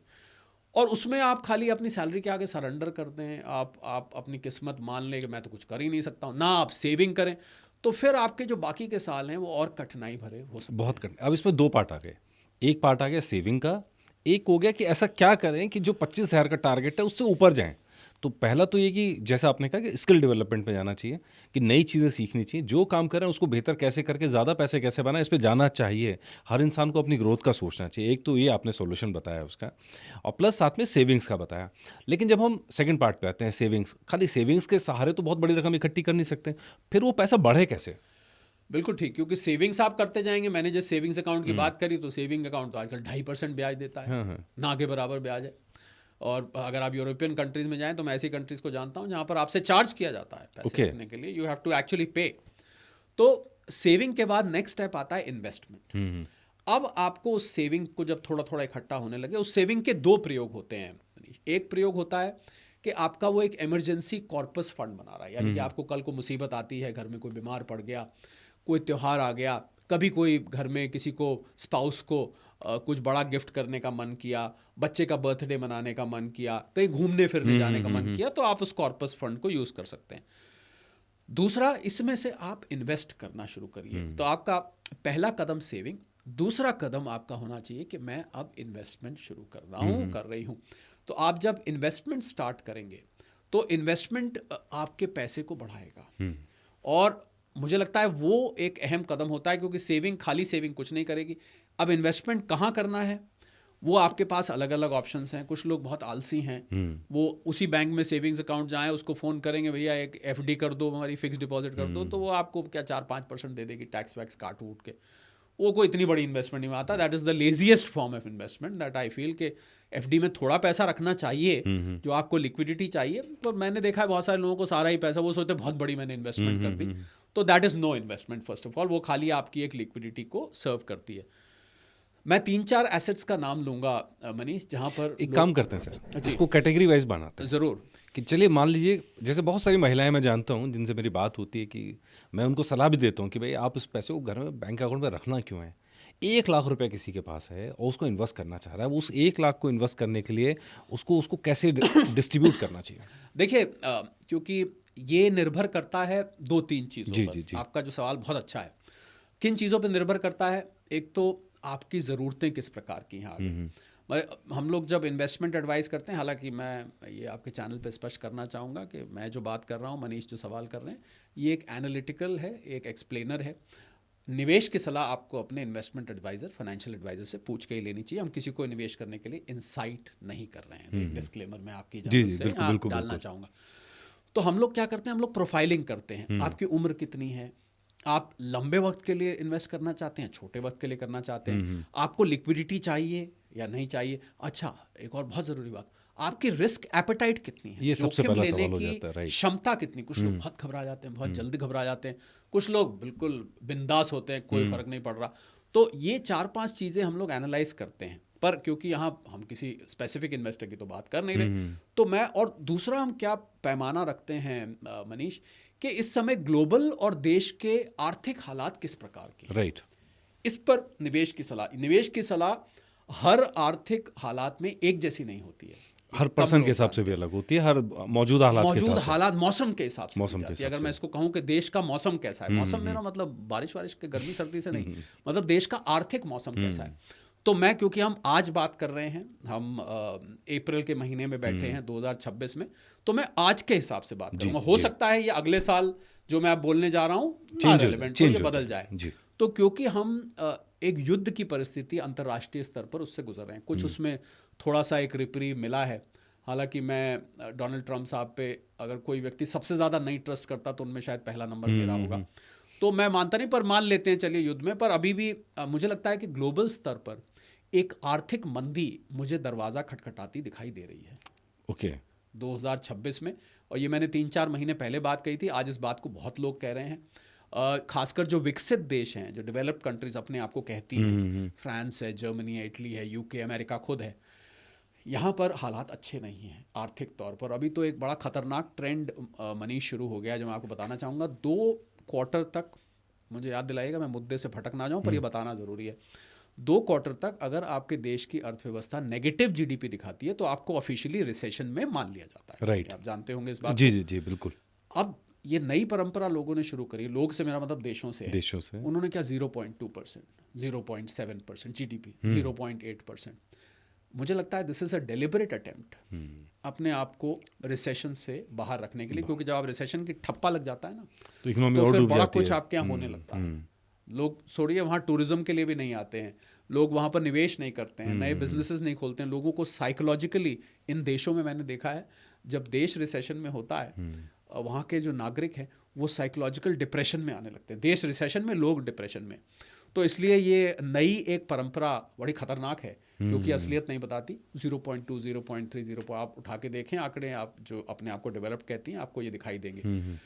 [SPEAKER 2] और उसमें आप खाली अपनी सैलरी के आगे सरेंडर करते हैं, आप अपनी किस्मत मान लें कि मैं तो कुछ कर ही नहीं सकता हूँ, ना आप सेविंग करें, तो फिर आपके जो बाकी के साल हैं वो और कठिनाई भरे हो सकते हैं।
[SPEAKER 1] बहुत कठिन। अब इसमें दो पार्ट आ गए, एक पार्ट आ गया सेविंग का, एक हो गया कि ऐसा क्या करें कि जो 25,000 का टारगेट है उससे ऊपर जाएं। तो पहला तो ये कि जैसा आपने कहा कि स्किल डेवलपमेंट पे जाना चाहिए, कि नई चीज़ें सीखनी चाहिए, जो काम करें उसको बेहतर कैसे करके ज़्यादा पैसे कैसे बनाएं, इस पे जाना चाहिए। हर इंसान को अपनी ग्रोथ का सोचना चाहिए। एक तो ये आपने सॉल्यूशन बताया उसका, और प्लस साथ में सेविंग्स का बताया। लेकिन जब हम सेकंड पार्ट पे आते हैं, सेविंग्स, खाली सेविंग्स के सहारे तो बहुत बड़ी रकम इकट्ठी कर नहीं सकते, फिर वो पैसा बढ़े कैसे?
[SPEAKER 2] बिल्कुल ठीक, क्योंकि सेविंग्स आप करते जाएंगे। मैंने जब सेविंग्स अकाउंट की बात करी तो सेविंग अकाउंट तो आजकल 2.5% ब्याज देता है, ना के बराबर ब्याज है। और अगर आप यूरोपियन कंट्रीज़ में जाएं तो मैं ऐसी कंट्रीज़ को जानता हूं जहां पर आपसे चार्ज किया जाता है पैसे रखने के लिए, यू हैव टू एक्चुअली पे। तो सेविंग के बाद नेक्स्ट स्टेप आता है इन्वेस्टमेंट। अब आपको उस सेविंग को जब थोड़ा थोड़ा इकट्ठा होने लगे, उस सेविंग के दो प्रयोग होते हैं। एक प्रयोग होता है कि आपका वो एक इमरजेंसी कॉर्पस फंड बना रहा है, यानी कि आपको कल को मुसीबत आती है, घर में कोई बीमार पड़ गया, कोई त्यौहार आ गया, कभी कोई घर में किसी को स्पाउस को कुछ बड़ा गिफ्ट करने का मन किया, बच्चे का बर्थडे मनाने का मन किया, कहीं घूमने फिरने जाने का मन किया, तो आप उस कॉर्पस फंड को यूज़ कर सकते हैं। दूसरा, इसमें से आप इन्वेस्ट करना शुरू करिए। तो आपका पहला कदम सेविंग, दूसरा कदम आपका होना चाहिए कि मैं अब इन्वेस्टमेंट शुरू कर रहा हूँ, कर रही हूँ। तो आप जब इन्वेस्टमेंट स्टार्ट करेंगे तो इन्वेस्टमेंट आपके पैसे को बढ़ाएगा, और मुझे लगता है वो एक अहम कदम होता है, क्योंकि सेविंग, खाली सेविंग कुछ नहीं करेगी। अब इन्वेस्टमेंट कहाँ करना है, वो आपके पास अलग अलग ऑप्शंस हैं। कुछ लोग बहुत आलसी हैं, वो उसी बैंक में सेविंग्स अकाउंट जाएं, उसको फ़ोन करेंगे भैया एक FD कर दो, हमारी फिक्स डिपॉजिट कर दो, तो वो आपको क्या 4-5% दे देगी, टैक्स वैक्स काट उठ के। वो कोई इतनी बड़ी इन्वेस्टमेंट नहीं आता। That is the laziest form of investment that I feel कि FD में थोड़ा पैसा रखना चाहिए, जो आपको लिक्विडिटी चाहिए। पर मैंने देखा है बहुत सारे लोगों को सारा ही पैसा, वो सोचते बहुत बड़ी मैंने इन्वेस्टमेंट कर दी, तो that is no investment. First of all वो खाली आपकी एक लिक्विडिटी को सर्व करती है। मैं 3-4 एसेट्स का नाम लूँगा मनीष, जहाँ पर
[SPEAKER 1] एक काम करते हैं सर, इसको कैटेगरी वाइज बनाते हैं।
[SPEAKER 2] ज़रूर।
[SPEAKER 1] कि चलिए मान लीजिए, जैसे बहुत सारी महिलाएं मैं जानता हूं जिनसे मेरी बात होती है, कि मैं उनको सलाह भी देता हूं कि भाई आप इस पैसे को घर में बैंक अकाउंट में रखना क्यों है। 1 लाख रुपए किसी के पास है और उसको इन्वेस्ट करना चाह रहा है, वो उस 1 लाख को इन्वेस्ट करने के लिए उसको कैसे डिस्ट्रीब्यूट करना चाहिए?
[SPEAKER 2] देखिए, क्योंकि ये निर्भर करता है 2-3 चीज़ों पर।
[SPEAKER 1] जी।
[SPEAKER 2] आपका जो सवाल बहुत अच्छा है। किन चीज़ों पर निर्भर करता है? एक तो आपकी ज़रूरतें किस प्रकार की हैं आगे। हम लोग जब इन्वेस्टमेंट एडवाइस करते हैं, हालांकि मैं ये आपके चैनल पे स्पष्ट करना चाहूँगा कि मैं जो बात कर रहा हूँ, मनीष जो सवाल कर रहे हैं, ये एक एनालिटिकल है, एक एक्सप्लेनर है। निवेश की सलाह आपको अपने इन्वेस्टमेंट एडवाइज़र, फाइनेंशियल एडवाइज़र से पूछ के ही लेनी चाहिए। हम किसी को निवेश करने के लिए इंसाइट नहीं कर रहे हैं। एक डिस्क्लेमर मैं आपकी इजाज़त से डालना चाहूँगा। तो हम लोग क्या करते हैं, हम लोग प्रोफाइलिंग करते हैं। आपकी उम्र कितनी है, आप लंबे वक्त के लिए इन्वेस्ट करना चाहते हैं, छोटे वक्त के लिए करना चाहते हैं, आपको लिक्विडिटी चाहिए या नहीं चाहिए। अच्छा, एक और बहुत ज़रूरी बात, आपकी रिस्क एपेटाइट कितनी है,
[SPEAKER 1] ये सबसे पहला सवाल हो
[SPEAKER 2] की
[SPEAKER 1] जाता है, राइट।
[SPEAKER 2] क्षमता कितनी। कुछ लोग बहुत घबरा जाते हैं, बहुत जल्दी घबरा जाते हैं, कुछ लोग बिल्कुल बिंदास होते हैं, कोई फर्क नहीं पड़ रहा। तो ये 4-5 चीज़ें हम लोग एनालाइज करते हैं। पर क्योंकि यहाँ हम किसी स्पेसिफिक इन्वेस्टर की तो बात कर नहीं रहे, तो मैं, और दूसरा हम क्या पैमाना रखते हैं मनीष, कि इस समय ग्लोबल और देश के आर्थिक हालात किस प्रकार के,
[SPEAKER 1] राइट,
[SPEAKER 2] इस पर निवेश की सलाह हर आर्थिक हालात में एक जैसी नहीं होती है।
[SPEAKER 1] हर पर्सन के हिसाब से भी अलग होती है, हर मौजूदा हालात
[SPEAKER 2] मौसम के हिसाब से भी जाती है। अगर मैं इसको कहूँ कि देश का मौसम कैसा है, मौसम मेरा मतलब बारिश वारिश के गर्मी सर्दी से नहीं, मतलब देश का आर्थिक मौसम कैसा है। तो मैं, क्योंकि हम आज बात कर रहे हैं, हम अप्रैल के महीने में बैठे हैं 2026 में, तो मैं आज के हिसाब से बात करूँगा। हो सकता है ये अगले साल जो मैं आप बोलने जा रहा हूँ ना रेलेवेंट हो, ये बदल जाए। तो क्योंकि हम एक युद्ध की परिस्थिति अंतर्राष्ट्रीय स्तर पर उससे गुजर रहे हैं, कुछ उसमें थोड़ा सा एक रिप्रीव मिला है। हालांकि मैं डोनाल्ड ट्रंप साहब पे अगर कोई व्यक्ति सबसे ज़्यादा नहीं ट्रस्ट करता तो उनमें शायद पहला नंबर मेरा होगा, तो मैं मानता नहीं, पर मान लेते हैं चलिए युद्ध में। पर अभी भी मुझे लगता है कि ग्लोबल स्तर पर एक आर्थिक मंदी मुझे दरवाज़ा खटखटाती दिखाई दे रही है।
[SPEAKER 1] ओके
[SPEAKER 2] 2026 में, और ये मैंने 3-4 महीने पहले बात कही थी, आज इस बात को बहुत लोग कह रहे हैं। खासकर जो विकसित देश हैं, जो डेवलप्ड कंट्रीज अपने आप को कहती हैं, फ्रांस है, जर्मनी है, इटली है, यूके, अमेरिका खुद है, यहाँ पर हालात अच्छे नहीं हैं आर्थिक तौर पर। अभी तो एक बड़ा खतरनाक ट्रेंड मनीष शुरू हो गया जो मैं आपको बताना चाहूँगा। 2 क्वार्टर तक, मुझे याद दिलाइएगा, मैं मुद्दे से भटक ना जाऊँ, पर ये बताना ज़रूरी है। 2 क्वार्टर तक अगर आपके देश की अर्थव्यवस्था नेगेटिव जीडीपी दिखाती है तो आपको ऑफिशियली रिसेशन में मान लिया जाता है।
[SPEAKER 1] राइट,
[SPEAKER 2] आप जानते होंगे इस बात
[SPEAKER 1] जी जी जी बिल्कुल।
[SPEAKER 2] अब ये नई परंपरा लोगों ने शुरू करी, लोग से मेरा मतलब देशों से है। उन्होंने क्या 0.2%, 0.7% जीडीपी, 0.8%। मुझे लगता है this is a deliberate attempt अपने आप को रिसेशन से बाहर रखने के लिए, क्योंकि जब आप रिसेशन की ठप्पा लग जाता है ना,
[SPEAKER 1] तो इकोनॉमी और
[SPEAKER 2] फिर
[SPEAKER 1] डूब
[SPEAKER 2] बड़ा
[SPEAKER 1] जाती
[SPEAKER 2] कुछ
[SPEAKER 1] है।
[SPEAKER 2] आपके यहाँ होने लगता है। लोग छोड़िए वहाँ टूरिज्म के लिए भी नहीं आते हैं, लोग वहाँ पर निवेश नहीं करते हैं, नए बिजनेसेस नहीं खोलते हैं। लोगों को साइकोलॉजिकली इन देशों में मैंने देखा है, जब देश रिसेशन में होता है, वहाँ के जो नागरिक हैं वो साइकोलॉजिकल डिप्रेशन में आने लगते हैं। देश रिसेशन में, लोग डिप्रेशन में। तो इसलिए ये नई एक परंपरा बड़ी खतरनाक है, क्योंकि असलियत नहीं बताती। 0.2, 0.3, 0 आप उठा के देखें आंकड़े, आप जो अपने आप को डेवलप कहती हैं, आपको ये दिखाई देंगे।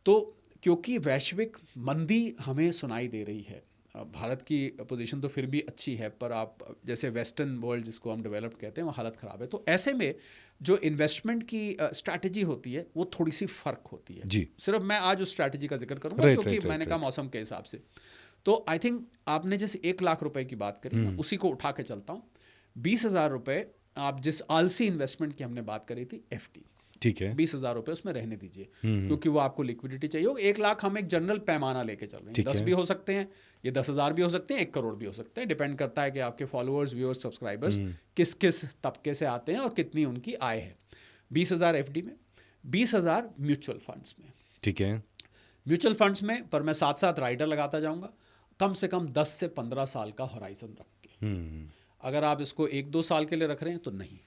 [SPEAKER 2] तो क्योंकि वैश्विक मंदी हमें सुनाई दे रही है, भारत की पोजीशन तो फिर भी अच्छी है, पर आप जैसे वेस्टर्न वर्ल्ड जिसको हम डेवलप कहते हैं, वो हालत ख़राब है। तो ऐसे में जो इन्वेस्टमेंट की स्ट्रैटेजी होती है वो थोड़ी सी फ़र्क होती है।
[SPEAKER 1] जी,
[SPEAKER 2] सिर्फ मैं आज उस स्ट्रैटेजी का जिक्र करूँगा, क्योंकि मैंने कहा मौसम के हिसाब से। तो आई थिंक आपने जैसे 1 लाख रुपए की बात करी, मैं उसी को उठा के चलता हूँ। 20,000 रुपये आप जिस आलसी इन्वेस्टमेंट की हमने बात करी थी, एफडी,
[SPEAKER 1] ठीक है,
[SPEAKER 2] 20,000 रुपये उसमें रहने दीजिए, क्योंकि वो आपको लिक्विडिटी चाहिए होगा। 1 लाख हम एक जनरल पैमाना लेके चल रहे हैं, 10 भी हो सकते हैं, ये 10,000 भी हो सकते हैं, 1 करोड़ भी हो सकते हैं। डिपेंड करता है कि आपके फॉलोअर्स, व्यूअर्स, सब्सक्राइबर्स किस किस तबके से आते हैं और कितनी उनकी आय है। 20,000 एफडी में, 20,000 म्यूचुअल फंड्स में,
[SPEAKER 1] ठीक है।
[SPEAKER 2] म्यूचुअल फंड्स में, पर मैं साथ साथ राइडर लगाता जाऊँगा, कम से कम 10 से 15 साल का हॉराइजन रख के। अगर आप इसको 1-2 साल के लिए रख रहे हैं तो नहीं,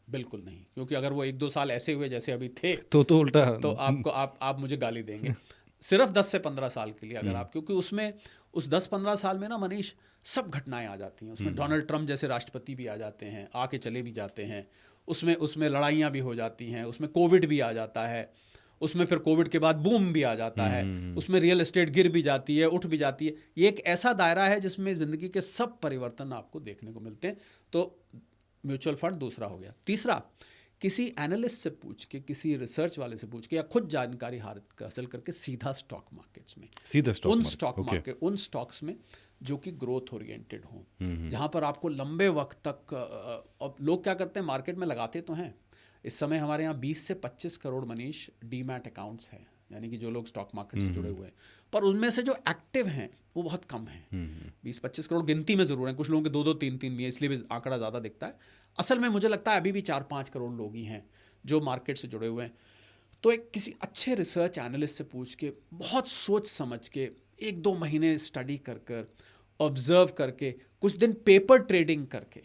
[SPEAKER 2] बिल्कुल नहीं, क्योंकि अगर वो 1-2 साल ऐसे हुए जैसे अभी थे
[SPEAKER 1] तो उल्टा,
[SPEAKER 2] तो आपको आप मुझे गाली देंगे। सिर्फ 10 से 15 साल के लिए अगर आप, क्योंकि उसमें उस 10-15 साल में ना मनीष सब घटनाएं आ जाती हैं। उसमें डोनाल्ड ट्रंप जैसे राष्ट्रपति भी आ जाते हैं, आके चले भी जाते हैं, उसमें लड़ाइयाँ भी हो जाती हैं, उसमें कोविड भी आ जाता है, उसमें फिर कोविड के बाद बूम भी आ जाता है, उसमें रियल एस्टेट गिर भी जाती है, उठ भी जाती है। ये एक ऐसा दायरा है जिसमें ज़िंदगी के सब परिवर्तन आपको देखने को मिलते हैं। तो म्यूचुअल फंड दूसरा हो गया। तीसरा, किसी एनालिस्ट से पूछ के, किसी रिसर्च वाले से पूछ के, या खुद जानकारी हासिल करके सीधा स्टॉक मार्केट्स में, उन स्टॉक्स में जो कि ग्रोथ ओरिएंटेड हों, जहाँ पर आपको लंबे वक्त तक, अब लोग क्या करते हैं, मार्केट में लगाते तो हैं। इस समय हमारे यहाँ 20 से 25 करोड़ मनीष डीमैट अकाउंट्स हैं, यानी कि जो लोग स्टॉक मार्केट से जुड़े हुए हैं, पर उनमें से जो एक्टिव हैं वो बहुत कम हैं। 20-25 करोड़ गिनती में ज़रूर हैं, कुछ लोगों के 2-2, 3-3 भी है, इसलिए भी आंकड़ा ज़्यादा दिखता है। असल में मुझे लगता है अभी भी 4-5 करोड़ लोग ही हैं जो मार्केट से जुड़े हुए हैं। तो एक किसी अच्छे रिसर्च एनालिस्ट से पूछ के, बहुत सोच समझ के, 1-2 महीने स्टडी कर ऑब्जर्व करके, कुछ दिन पेपर ट्रेडिंग करके,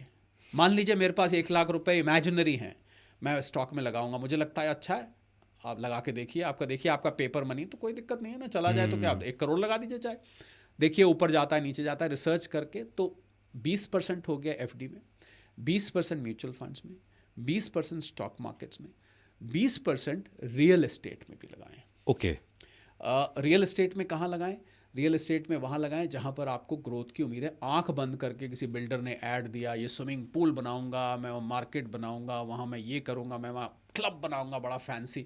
[SPEAKER 2] मान लीजिए मेरे पास 1 लाख रुपए इमेजिनरी हैं, मैं स्टॉक में लगाऊंगा, मुझे लगता है अच्छा है, आप लगा के देखिए, आपका पेपर मनी, तो कोई दिक्कत नहीं है ना, चला जाए तो क्या, 1 करोड़ लगा दीजिए चाहे, देखिए ऊपर जाता है नीचे जाता है, रिसर्च करके। तो 20% हो गया एफडी में, 20% म्यूचुअल फंड्स में, 20% स्टॉक मार्केट्स में, 20% रियल एस्टेट में भी लगाएं।
[SPEAKER 1] ओके।
[SPEAKER 2] रियल एस्टेट में कहाँ लगाएं? रियल एस्टेट में वहाँ लगाएं जहाँ पर आपको ग्रोथ की उम्मीद है। आंख बंद करके किसी बिल्डर ने ऐड दिया, ये स्विमिंग पूल बनाऊंगा, मैं मार्केट बनाऊंगा, वहाँ मैं ये करूँगा, मैं वहाँ क्लब बनाऊंगा बड़ा फैंसी,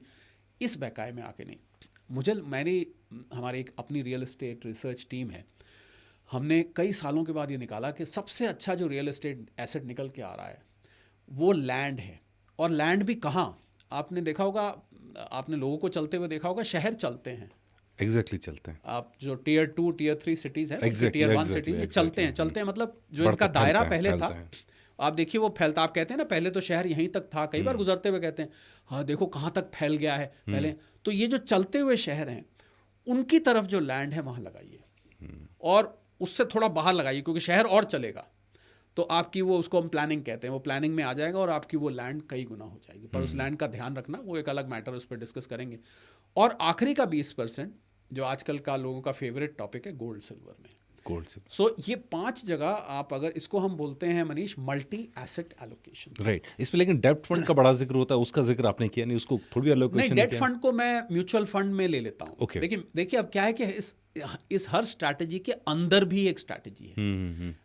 [SPEAKER 2] इस बहकाए में आके नहीं। हमारी एक अपनी रियल एस्टेट रिसर्च टीम है, हमने कई सालों के बाद ये निकाला कि सबसे अच्छा जो रियल एस्टेट एसेट निकल के आ रहा है वो लैंड है। और लैंड भी कहाँ, आपने देखा होगा, आपने लोगों को चलते हुए देखा होगा, शहर चलते हैं,
[SPEAKER 1] एग्जैक्टली चलते हैं।
[SPEAKER 2] आप जो टियर 2 टियर 3 सिटीज़ है, टियर 1 सिटी, ये चलते हैं मतलब जो इनका दायरा पहले था, आप देखिए वो फैलता, आप कहते हैं ना पहले तो शहर यहीं तक था, कई बार गुजरते हुए कहते हैं हाँ देखो कहाँ तक फैल गया है पहले। तो ये जो चलते हुए शहर हैं उनकी तरफ जो लैंड है वहाँ लगाइए, और उससे थोड़ा बाहर लगाइए, क्योंकि शहर और चलेगा तो आपकी वो, उसको हम प्लानिंग कहते हैं, वो प्लानिंग में आ जाएगा और आपकी वो लैंड कई गुना हो जाएगी। पर उस लैंड का ध्यान रखना, वो एक अलग मैटर, उस पर डिस्कस करेंगे। और आखिरी का 20% जो आजकल का लोगों का फेवरेट टॉपिक है, गोल्ड सिल्वर में।
[SPEAKER 1] गोल्ड सिल्वर,
[SPEAKER 2] सो ये 5 जगह आप, अगर इसको हम बोलते हैं Manish multi asset allocation.
[SPEAKER 1] Right. इसमें लेकिन डेब्ट फंड का बड़ा जिक्र होता है, उसका जिक्र आपने किया नहीं, उसको थोड़ी एलोकेशन
[SPEAKER 2] नहीं, डेट फंड को मैं म्यूचुअल फंड में ले लेता हूँ।
[SPEAKER 1] Okay.
[SPEAKER 2] देखिए अब क्या है कि इस हर स्ट्रैटेजी के अंदर भी एक स्ट्रैटेजी है।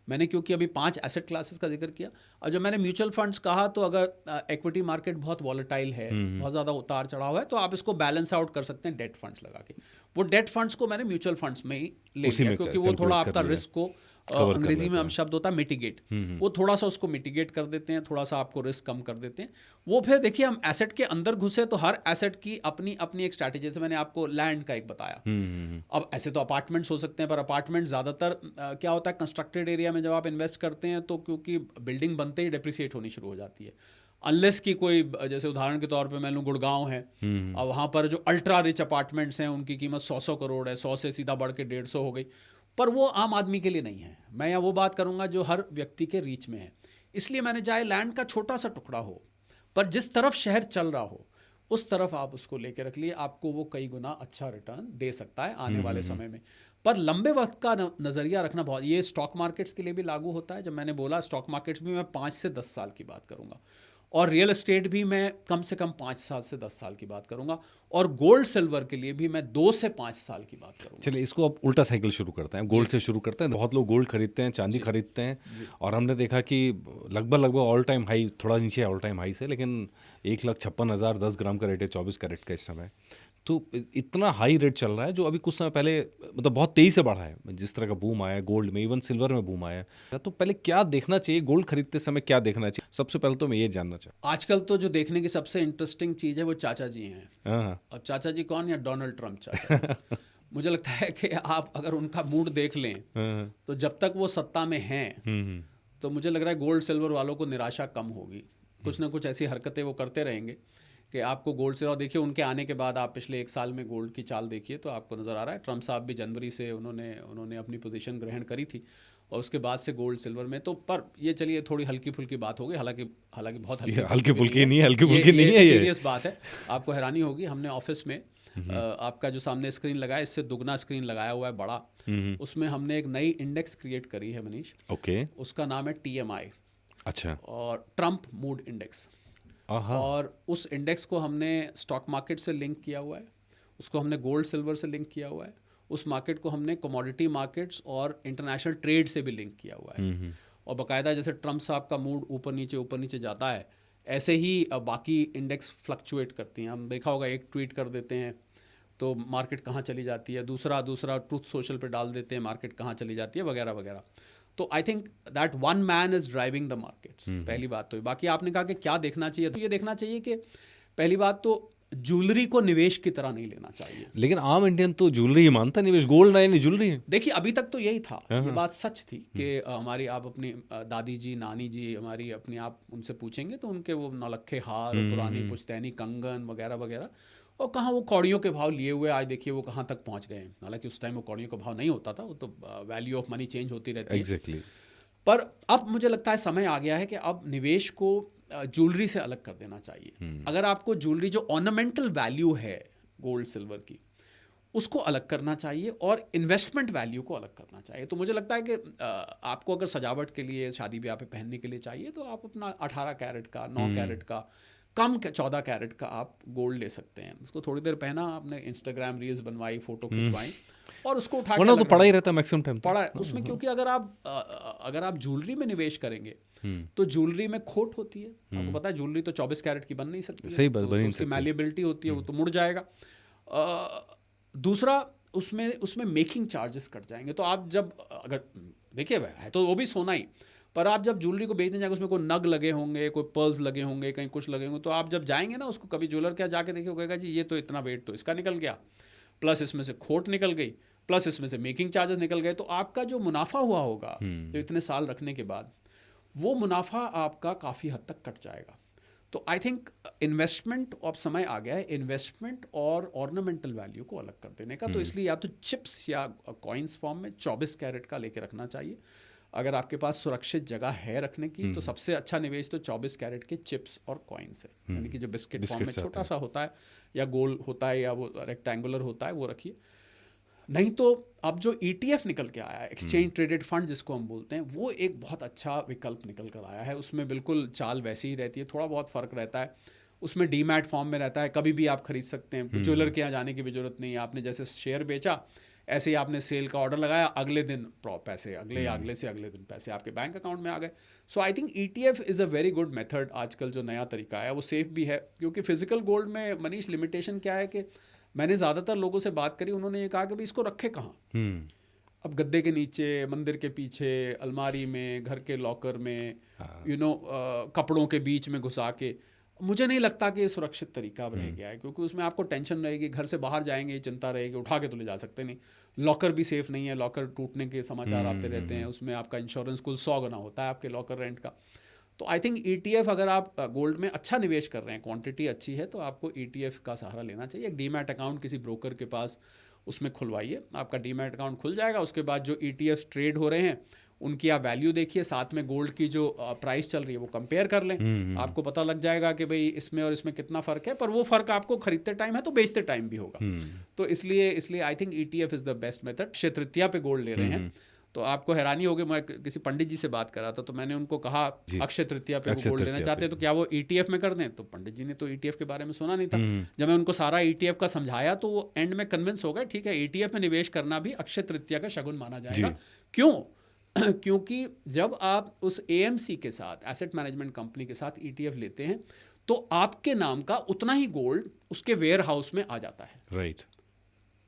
[SPEAKER 2] मैंने क्योंकि अभी 5 एसेट क्लासेस का जिक्र किया, और जब मैंने म्यूचुअल फंड्स कहा तो अगर एक्विटी मार्केट बहुत वॉलेटाइल है, बहुत ज़्यादा उतार चढ़ाव है, तो आप इसको बैलेंस आउट कर सकते हैं डेट फंड्स लगा के। वो डेट फंड्स को मैंने म्यूचुअल फंड्स में ही ले लिया, क्योंकि वो थोड़ा आपका रिस्क को, अंग्रेजी में हम शब्द होता है मिटिगेट, वो थोड़ा सा उसको मिटिगेट कर देते हैं, थोड़ा सा आपको रिस्क कम कर देते हैं। वो फिर देखिए हम एसेट के अंदर घुसे तो हर एसेट की अपनी अपनी एक स्ट्रैटेजी, जैसे मैंने आपको लैंड का एक बताया। अब ऐसे तो अपार्टमेंट्स हो सकते हैं, पर अपार्टमेंट ज़्यादातर क्या होता है, कंस्ट्रक्टेड एरिया में जब आप इन्वेस्ट करते हैं तो क्योंकि बिल्डिंग बनते ही डेप्रिसिएट होनी शुरू हो जाती है, अनलेस की कोई, जैसे उदाहरण के तौर पे मैं लूँ गुड़गांव है, और वहाँ पर जो अल्ट्रा रिच अपार्टमेंट्स हैं उनकी कीमत 100 करोड़ है, 100 से सीधा बढ़ के 150 हो गई, पर वो आम आदमी के लिए नहीं है। मैं यहाँ वो बात करूँगा जो हर व्यक्ति के रीच में है। इसलिए मैंने चाहे लैंड का छोटा सा टुकड़ा हो, पर जिस तरफ शहर चल रहा हो उस तरफ आप उसको लेके रख लिए, आपको वो कई गुना अच्छा रिटर्न दे सकता है आने वाले समय में। पर लंबे वक्त का नज़रिया रखना बहुत, ये स्टॉक मार्केट्स के लिए भी लागू होता है। जब मैंने बोला स्टॉक मार्केट्स भी मैं 5 से 10 साल की बात करूँगा, और रियल एस्टेट भी मैं कम से कम 5 साल से 10 साल की बात करूंगा, और गोल्ड सिल्वर के लिए भी मैं 2 से 5 साल की बात करूंगा।
[SPEAKER 1] चलिए इसको अब उल्टा साइकिल शुरू करते हैं, गोल्ड से शुरू करते हैं। बहुत लोग गोल्ड खरीदते हैं, चांदी खरीदते हैं, और हमने देखा कि लगभग ऑल टाइम हाई, थोड़ा नीचे ऑल टाइम हाई से, लेकिन 1,56,000 10 ग्राम का रेट है 24 कैरेट का इस समय। तो इतना हाई रेट चल रहा है, जो अभी कुछ समय पहले मतलब बहुत तेज़ी से बढ़ा है। जिस तरह का बूम आया गोल्ड में, इवन सिल्वर में बूम आया, तो पहले क्या देखना चाहिए गोल्ड खरीदते समय, क्या देखना चाहिए? सबसे पहले तो मैं ये जानना चाहूँ।
[SPEAKER 2] आजकल तो जो देखने की सबसे इंटरेस्टिंग चीज़ है वो चाचा जी हैं।
[SPEAKER 1] हाँ।
[SPEAKER 2] अब चाचा जी कौन, या डोनाल्ड ट्रंप चाचा मुझे लगता है कि आप अगर उनका मूड देख लें तो जब तक वो सत्ता में हैं तो मुझे लग रहा है गोल्ड सिल्वर वालों को निराशा कम होगी। कुछ ना कुछ ऐसी हरकतें वो करते रहेंगे कि आपको गोल्ड से, और देखिए उनके आने के बाद आप पिछले 1 साल में गोल्ड की चाल देखिए तो आपको नज़र आ रहा है। ट्रंप साहब भी जनवरी से उन्होंने अपनी पोजीशन ग्रहण करी थी, और उसके बाद से गोल्ड सिल्वर में तो, पर ये चलिए थोड़ी हल्की फुल्की बात हो गई, हालांकि बहुत
[SPEAKER 1] हल्की फुल्की नहीं है, ये
[SPEAKER 2] सीरियस बात है। आपको हैरानी होगी, हमने ऑफिस में आपका जो सामने स्क्रीन लगाया, इससे दुगना स्क्रीन लगाया हुआ है बड़ा, उसमें हमने एक नई इंडेक्स क्रिएट करी है मनीष।
[SPEAKER 1] ओके।
[SPEAKER 2] उसका नाम है TMI।
[SPEAKER 1] अच्छा।
[SPEAKER 2] और ट्रंप मूड इंडेक्स। और उस इंडेक्स को हमने स्टॉक मार्केट से लिंक किया हुआ है, उसको हमने गोल्ड सिल्वर से लिंक किया हुआ है, उस मार्केट को हमने कमोडिटी मार्केट्स और इंटरनेशनल ट्रेड से भी लिंक किया हुआ है। और बाकायदा जैसे ट्रंप साहब का मूड ऊपर नीचे जाता है, ऐसे ही बाकी इंडेक्स फ्लक्चुएट करती हैं। हम देखा होगा, एक ट्वीट कर देते हैं तो मार्केट कहाँ चली जाती है, दूसरा ट्रूथ सोशल पे डाल देते हैं, मार्केट कहाँ चली जाती है, वगैरह वगैरह। तो I think that one man is driving the markets. पहली बात तो बाकी आपने कहा कि क्या देखना चाहिए, तो ये देखना चाहिए कि पहली बात तो ज्वेलरी को निवेश की तरह नहीं लेना चाहिए।
[SPEAKER 1] लेकिन आम इंडियन तो ज्वेलरी ही मानता है निवेश, गोल्ड नहीं ज्वेलरी है।
[SPEAKER 2] देखिए अभी तक तो यही था, ये बात सच थी कि हमारी आप अपनी दादी जी नानी जी हमारी अपनी आप उनसे पूछेंगे तो उनके वो नौलखे हार, पुरानी पुश्तैनी कंगन वगैरह वगैरह, और कहाँ वो कौड़ियों के भाव लिए हुए आज देखिए वो कहाँ तक पहुँच गए हैं। हालांकि उस टाइम वो कौड़ियों का भाव नहीं होता था, वो तो वैल्यू ऑफ मनी चेंज होती रहती है।
[SPEAKER 1] एग्जैक्टली।
[SPEAKER 2] पर अब मुझे लगता है समय आ गया है कि अब निवेश को ज्वेलरी से अलग कर देना चाहिए। अगर आपको ज्वेलरी जो ऑर्नामेंटल वैल्यू है गोल्ड सिल्वर की, उसको अलग करना चाहिए और इन्वेस्टमेंट वैल्यू को अलग करना चाहिए। तो मुझे लगता है कि आपको अगर सजावट के लिए शादी ब्याह पे पहनने के लिए चाहिए तो आप अपना 18 कैरेट का, 9 कैरेट का, कम 14 कैरेट का आप गोल्ड ले सकते हैं। उसको थोड़ी देर पहना, आपने इंस्टाग्राम रील्स बनवाई, फोटो खिंचवाई और उसको उठा के
[SPEAKER 1] वरना तो
[SPEAKER 2] अलग
[SPEAKER 1] पड़ा ही
[SPEAKER 2] रख-
[SPEAKER 1] रहता मैक्सिमम टाइम तो।
[SPEAKER 2] पड़ा है उसमें, क्योंकि अगर आप ज्वेलरी में निवेश करेंगे तो ज्वेलरी में खोट होती है। आपको पता है ज्वेलरी तो 24 कैरेट की बन नहीं सकती है।
[SPEAKER 1] सही बात,
[SPEAKER 2] तो
[SPEAKER 1] बन ही नहीं
[SPEAKER 2] उसकी
[SPEAKER 1] सकती।
[SPEAKER 2] मैलिएबिलिटी होती है, वो तो मुड़ जाएगा। दूसरा उसमें मेकिंग चार्जेस कट जाएंगे। तो आप जब अगर देखिए है तो वो भी सोना ही, पर आप जब ज्वेलरी को बेचने जाएंगे उसमें कोई नग लगे होंगे, कोई पर्ल्स लगे होंगे, कहीं कुछ लगे होंगे, तो आप जब जाएंगे ना उसको कभी ज्वेलर क्या जाके देखिए, कहेगा जी ये तो इतना वेट तो इसका निकल गया, प्लस इसमें से खोट निकल गई, प्लस इसमें से मेकिंग चार्जेस निकल गए। तो आपका जो मुनाफा हुआ होगा जो इतने साल रखने के बाद, वो मुनाफा आपका काफ़ी हद तक कट जाएगा। तो आई थिंक इन्वेस्टमेंट, अब समय आ गया है इन्वेस्टमेंट और ऑर्नामेंटल वैल्यू को अलग कर देने का। तो इसलिए या तो चिप्स या कॉइन्स फॉर्म में 24 कैरेट का लेके रखना चाहिए। अगर आपके पास सुरक्षित जगह है रखने की तो सबसे अच्छा निवेश तो 24 कैरेट के चिप्स और कॉइन्स है, यानी कि जो बिस्किट फॉर्म में छोटा सा होता है या गोल होता है या वो रेक्टेंगुलर होता है, वो रखिए। नहीं तो अब जो ETF निकल के आया है, एक्सचेंज ट्रेडेड फंड जिसको हम बोलते हैं, वो एक बहुत अच्छा विकल्प निकल कर आया है। उसमें बिल्कुल चाल वैसी ही रहती है, थोड़ा बहुत फ़र्क रहता है। उसमें डीमैट फॉर्म में रहता है, कभी भी आप खरीद सकते हैं, ज्वेलर के यहाँ जाने की भी जरूरत नहीं है। आपने जैसे शेयर बेचा, ऐसे ही आपने सेल का ऑर्डर लगाया, अगले दिन पैसे, अगले से अगले दिन पैसे आपके बैंक अकाउंट में आ गए। So I think ETF is a very good method. आजकल जो नया तरीका है वो सेफ भी है, क्योंकि फिजिकल गोल्ड में मनीष लिमिटेशन क्या है कि मैंने ज़्यादातर लोगों से बात करी, उन्होंने ये कहा कि भाई इसको रखे कहाँ। अब गद्दे के नीचे, मंदिर के पीछे, अलमारी में, घर के लॉकर में, कपड़ों के बीच में घुसा के, मुझे नहीं लगता कि ये सुरक्षित तरीका अब रह गया है, क्योंकि उसमें आपको टेंशन रहेगी, घर से बाहर जाएंगे चिंता रहेगी, उठा के तो ले जा सकते नहीं। लॉकर भी सेफ नहीं है, लॉकर टूटने के समाचार आते रहते हैं, उसमें आपका इंश्योरेंस कुल 100 गुना होता है आपके लॉकर रेंट का। तो आई थिंक ETF अगर आप गोल्ड में अच्छा निवेश कर रहे हैं, क्वांटिटी अच्छी है, तो आपको ETF का सहारा लेना चाहिए। एक डीमैट अकाउंट किसी ब्रोकर के पास उसमें खुलवाइए, आपका डीमैट अकाउंट खुल जाएगा। उसके बाद जो ETFs ट्रेड हो रहे हैं उनकी आप वैल्यू देखिए, साथ में गोल्ड की जो प्राइस चल रही है वो कंपेयर कर लें। आपको पता लग जाएगा कि भाई इसमें और इसमें कितना फ़र्क है, पर वो फ़र्क आपको खरीदते टाइम है तो बेचते टाइम भी होगा। तो इसलिए I think ETF is the best method. Akshaya Tritiya पे गोल्ड ले रहे हैं तो आपको हैरानी होगी, मैं किसी पंडित जी से बात कर रहा था तो मैंने उनको कहा अक्षय तृतीया पे वो गोल्ड लेना चाहते हैं तो क्या वो ETF में कर दें। तो पंडित जी ने तो ETF के बारे में सुना नहीं था। जब मैं उनको सारा ETF का समझाया तो वो एंड में कन्विंस हो गए, ठीक है ETF में निवेश करना भी अक्षय तृतीया का शगुन माना जाएगा। क्यों? क्योंकि जब आप उस AMC के साथ, एसेट मैनेजमेंट कंपनी के साथ ETF लेते हैं तो आपके नाम का उतना ही गोल्ड उसके वेयर हाउस में आ जाता है।
[SPEAKER 1] राइट।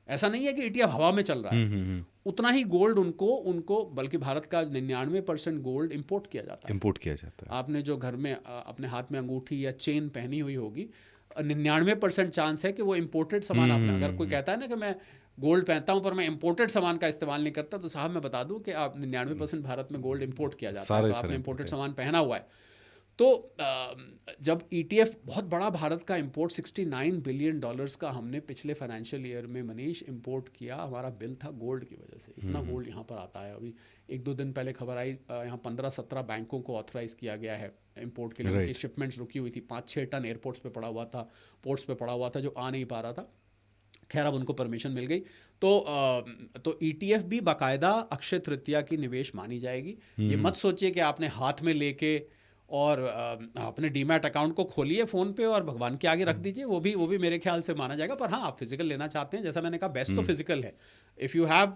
[SPEAKER 2] ऐसा नहीं है कि ETF हवा में चल रहा है, उतना ही गोल्ड उनको बल्कि भारत का 99% गोल्ड इंपोर्ट किया जाता है। आपने जो घर में अपने हाथ में अंगूठी या चेन पहनी हुई होगी, 99% चांस है कि वो इंपोर्टेड सामान आपने, अगर कोई कहता है ना कि मैं गोल्ड पहनता हूं पर मैं इंपोर्टेड सामान का इस्तेमाल नहीं करता, तो साहब मैं बता दूं कि आप 99% भारत में गोल्ड इंपोर्ट किया जाता है, तो आपने इंपोर्टेड सामान पहना हुआ है। तो जब ETF बहुत बड़ा भारत का इंपोर्ट $69 बिलियन का हमने पिछले फाइनेंशियल ईयर में मनीष इंपोर्ट किया, हमारा बिल था गोल्ड की वजह से। इतना गोल्ड यहाँ पर आता है। अभी 1-2 दिन पहले खबर आई, यहाँ 15-17 बैंकों को ऑथराइज़ किया गया है इंपोर्ट के लिए। उनकी शिपमेंट्स रुकी हुई थी, 5-6 टन एयरपोर्ट्स पे पड़ा हुआ था, पोर्ट्स पे पड़ा हुआ था जो आ नहीं पा रहा था। खैर अब उनको परमिशन मिल गई। तो ETF भी बाकायदा अक्षय तृतीया की निवेश मानी जाएगी। ये मत सोचिए कि आपने हाथ में लेके और अपने डीमैट अकाउंट को खोलिए फ़ोन पे और भगवान के आगे रख दीजिए, वो भी मेरे ख्याल से माना जाएगा। पर हाँ, आप फिजिकल लेना चाहते हैं, जैसा मैंने कहा बेस्ट तो फिजिकल है। If you have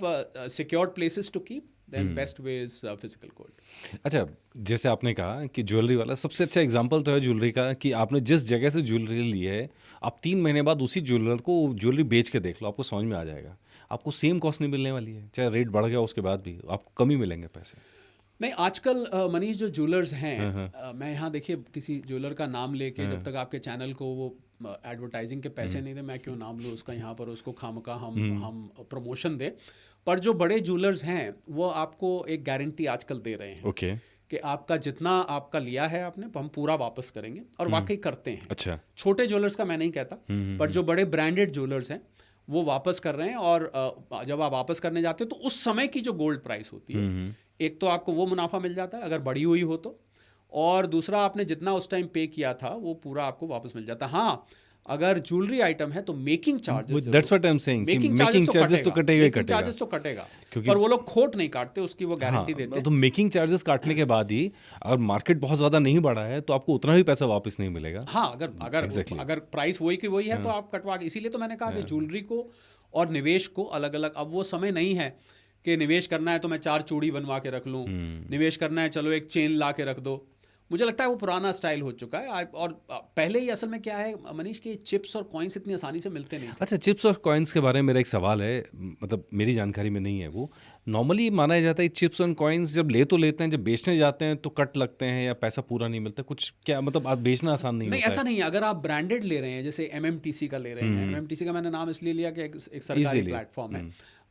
[SPEAKER 2] secured places to keep, then best way is physical gold.
[SPEAKER 1] अच्छा, जैसे आपने कहा कि ज्वेलरी वाला सबसे अच्छा एग्जांपल तो है ज्वेलरी का, कि आपने जिस जगह से ज्वेलरी ली है, आप 3 महीने बाद उसी ज्वेलर को ज्वेलरी बेच के देख लो, आपको समझ में आ जाएगा। आपको सेम कॉस्ट नहीं मिलने वाली है, चाहे रेट बढ़ गया उसके बाद भी आपको कम ही मिलेंगे पैसे।
[SPEAKER 2] नहीं, आजकल मनीष जो ज्वेलर्स हैं, मैं यहाँ देखिए किसी ज्वेलर का नाम लेके, जब तक आपके चैनल को वो एडवर्टाइजिंग के पैसे नहीं दे, मैं क्यों नाम लूँ उसका यहाँ पर, उसको खामखा हम प्रमोशन दे। पर जो बड़े ज्वेलर्स हैं वो आपको एक गारंटी आजकल दे रहे हैं
[SPEAKER 1] ओके
[SPEAKER 2] कि आपका जितना आपका लिया है आपने, हम पूरा वापस करेंगे, और वाकई करते हैं।
[SPEAKER 1] अच्छा
[SPEAKER 2] छोटे ज्वेलर्स का मैं नहीं कहता, पर जो बड़े ब्रांडेड ज्वेलर्स हैं वो वापस कर रहे हैं। और जब आप वापस करने जाते हो तो उस समय की जो गोल्ड प्राइस होती है, एक तो आपको वो मुनाफा मिल जाता है अगर बढ़ी हुई हो तो, और दूसरा आपने जितना उस टाइम पे किया था वो पूरा आपको वापस मिल जाता है। हाँ, अगर ज्वेलरी आइटम है तो making charges,
[SPEAKER 1] that's what I am saying कि
[SPEAKER 2] मेकिंग
[SPEAKER 1] मेकिंग चार्जेस तो कटेगा ही
[SPEAKER 2] मेकिंग
[SPEAKER 1] कटेगा,
[SPEAKER 2] चार्जेस तो कटेगा,
[SPEAKER 1] क्योंकि
[SPEAKER 2] पर वो लोग खोट नहीं काटते, उसकी वो गारंटी देते हैं।
[SPEAKER 1] तो मेकिंग चार्जेस काटने के बाद ही अगर मार्केट बहुत ज़्यादा नहीं बढ़ा है तो आपको उतना भी पैसा वापस नहीं मिलेगा।
[SPEAKER 2] हाँ, अगर प्राइस वही की वही है तो आप कटवा के, इसीलिए तो मैंने कहा कि ज्वेलरी को और निवेश को अलग अलग, अब वो समय नहीं है कि निवेश करना है तो मैं 4 चूड़ी बनवा के रख लूँ, निवेश करना है चलो एक चेन ला के रख दो। मुझे लगता है वो पुराना स्टाइल हो चुका है। और पहले ही असल में क्या है मनीष, के चिप्स और कॉइन्स इतनी आसानी से मिलते नहीं थे।
[SPEAKER 1] अच्छा, चिप्स और कॉइन्स के बारे में मेरा एक सवाल है, मतलब मेरी जानकारी में नहीं है वो। नॉर्मली माना जाता है चिप्स और कॉइन्स जब ले तो लेते हैं, जब बेचने जाते हैं तो कट लगते हैं या पैसा पूरा नहीं मिलता, कुछ क्या मतलब आप बेचना आसान नहीं
[SPEAKER 2] नहीं,
[SPEAKER 1] होता
[SPEAKER 2] ऐसा नहीं है। अगर आप ब्रांडेड ले रहे हैं, जैसे MMTC का ले रहे हैं, MMTC का मैंने नाम इसलिए लिया कि एक सरकारी प्लेटफॉर्म है,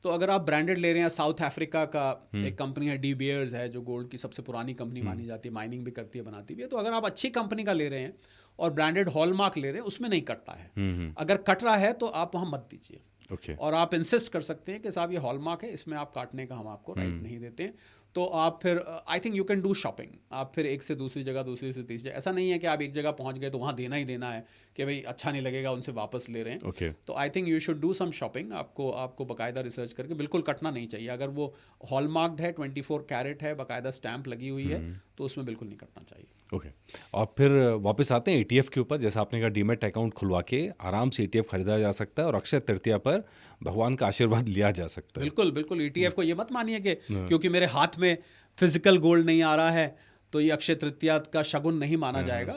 [SPEAKER 2] तो अगर आप ब्रांडेड ले रहे हैं, साउथ अफ्रीका का एक कंपनी है डी बियर्स है, जो गोल्ड की सबसे पुरानी कंपनी मानी जाती है, माइनिंग भी करती है, बनाती भी है, तो अगर आप अच्छी कंपनी का ले रहे हैं और ब्रांडेड हॉलमार्क ले रहे हैं, उसमें नहीं कटता है। अगर कट रहा है तो आप वहाँ मत दीजिए।
[SPEAKER 1] ओके
[SPEAKER 2] और आप इंसिस्ट कर सकते हैं कि साहब ये हॉलमार्क है, इसमें आप काटने का हम आपको राइट नहीं देते हैं। तो आप फिर आई think you can do shopping, आप फिर एक से दूसरी जगह, दूसरी से तीसरी जगह, ऐसा नहीं है कि आप एक जगह पहुंच गए तो वहाँ देना ही देना है कि भाई अच्छा नहीं लगेगा उनसे वापस ले रहे हैं।
[SPEAKER 1] ओके
[SPEAKER 2] तो I think you should do some shopping. आपको बाकायदा रिसर्च करके, बिल्कुल कटना नहीं चाहिए। अगर वो हॉलमार्क्ड है, 24 कैरेट है, बाकायदा स्टैंप लगी हुई है, तो उसमें बिल्कुल नहीं कटना चाहिए।
[SPEAKER 1] ओके और फिर वापस आते हैं ETF के ऊपर। जैसा आपने कहा डीमैट अकाउंट खुलवा के आराम से ETF खरीदा जा सकता है और अक्षय तृतीया पर भगवान का आशीर्वाद लिया जा सकता है।
[SPEAKER 2] बिल्कुल बिल्कुल। ETF को ये मत मानिए कि क्योंकि मेरे हाथ में फिजिकल गोल्ड नहीं आ रहा है तो ये अक्षय तृतीया का शगुन नहीं माना जाएगा।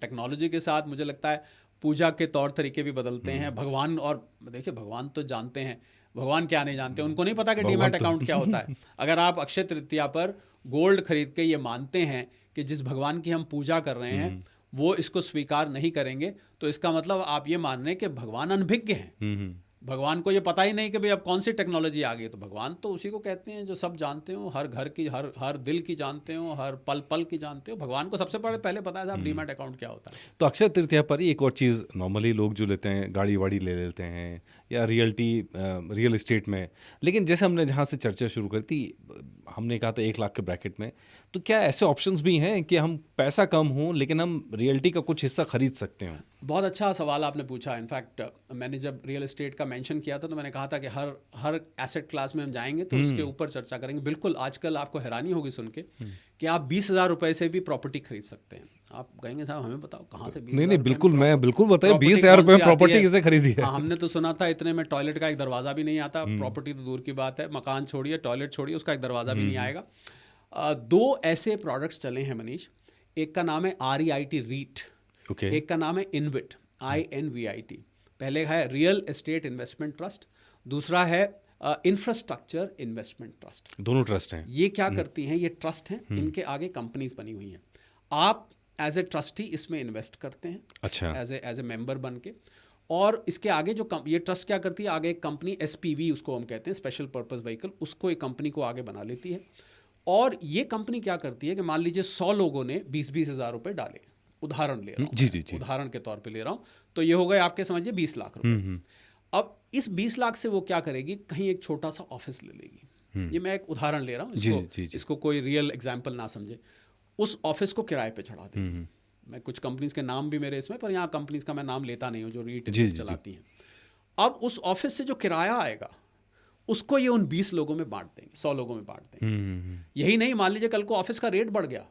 [SPEAKER 2] टेक्नोलॉजी के साथ मुझे लगता है पूजा के तौर तरीके भी बदलते हैं। भगवान, और देखिए भगवान तो जानते हैं, भगवान क्या नहीं जानते, उनको नहीं पता कि डीमैट अकाउंट क्या होता है। अगर आप अक्षय तृतीया पर गोल्ड खरीद के ये मानते हैं कि जिस भगवान की हम पूजा कर रहे हैं वो इसको स्वीकार नहीं करेंगे, तो इसका मतलब आप ये मान रहे हैं कि भगवान अनभिज्ञ हैं। भगवान को ये पता ही नहीं कि भाई अब कौन सी टेक्नोलॉजी आ गई। तो भगवान तो उसी को कहते हैं जो सब जानते हो, हर घर की, हर दिल की जानते हो, हर पल पल की जानते हो। भगवान को सबसे पहले पता है साहब डीमैट अकाउंट क्या होता है।
[SPEAKER 1] तो अक्षय तृतीया पर ही एक और चीज़ नॉर्मली लोग जो लेते हैं, गाड़ी वाड़ी ले लेते हैं या रियल एस्टेट में, लेकिन जैसे हमने जहाँ से चर्चा शुरू करी थी, हमने कहा था 1 लाख के ब्रैकेट में, तो क्या ऐसे ऑप्शंस भी हैं कि हम पैसा कम हो लेकिन हम रियल्टी का कुछ हिस्सा खरीद सकते हो?
[SPEAKER 2] बहुत अच्छा सवाल आपने पूछा। इनफैक्ट मैंने जब रियल एस्टेट का मेंशन किया था तो मैंने कहा था कि हर एसेट क्लास में हम जाएंगे तो उसके ऊपर चर्चा करेंगे। बिल्कुल, आजकल आपको हैरानी होगी सुन के कि आप 20,000 रुपये से भी प्रॉपर्टी खरीद सकते हैं। आप कहेंगे साहब हमें बताओ कहाँ से 20,000?
[SPEAKER 1] नहीं बिल्कुल, मैं बिल्कुल बताइए 20,000 रुपये में प्रॉपर्टी किसे खरीदी है?
[SPEAKER 2] हाँ, हमने तो सुना था इतने में टॉयलेट का एक दरवाज़ा भी नहीं आता। प्रॉपर्टी तो दूर की बात है, मकान छोड़िए, टॉयलेट छोड़िए, उसका एक दरवाज़ा भी नहीं आएगा। 2 ऐसे प्रोडक्ट्स चले हैं मनीष। एक का नाम है REIT REIT, एक का नाम है INVIT INVIT। पहले है रियल एस्टेट इन्वेस्टमेंट ट्रस्ट, दूसरा है इंफ्रास्ट्रक्चर इन्वेस्टमेंट ट्रस्ट।
[SPEAKER 1] दोनों ट्रस्ट हैं।
[SPEAKER 2] ये क्या करती हैं? ये ट्रस्ट हैं, इनके आगे कंपनीज बनी हुई हैं। आप एज ए ट्रस्टी इसमें इन्वेस्ट करते हैं,
[SPEAKER 1] अच्छा,
[SPEAKER 2] एज ए मेंबर बन के। और इसके आगे जो ये ट्रस्ट क्या करती है, आगे एक कंपनी SPV उसको हम कहते हैं, स्पेशल पर्पस व्हीकल, उसको एक कंपनी को आगे बना लेती है। और ये कंपनी क्या करती है कि मान लीजिए 100 लोगों ने 20-20 हज़ार रुपये डाले, उदाहरण ले रहा हूँ,
[SPEAKER 1] जी,
[SPEAKER 2] उदाहरण के तौर पे ले रहा हूँ, तो ये हो गए आपके समझिए 20 लाख रुपए। अब इस 20 लाख से वो क्या करेगी, कहीं एक छोटा सा ऑफिस ले लेगी। ये मैं एक उदाहरण ले रहा हूँ, इसको कोई रियल एग्जाम्पल ना समझे। उस ऑफिस को किराए पे चढ़ा देगी। मैं कुछ कंपनीज के नाम भी मेरे इसमें, पर यहाँ कंपनीज का मैं नाम लेता नहीं हूँ जो रीट चलाती हैं। अब उस ऑफिस से जो किराया आएगा उसको ये उन 20 लोगों में बांट देंगे, 100 लोगों में बांट देंगे। यही नहीं, मान लीजिए कल को ऑफिस का रेट बढ़ गया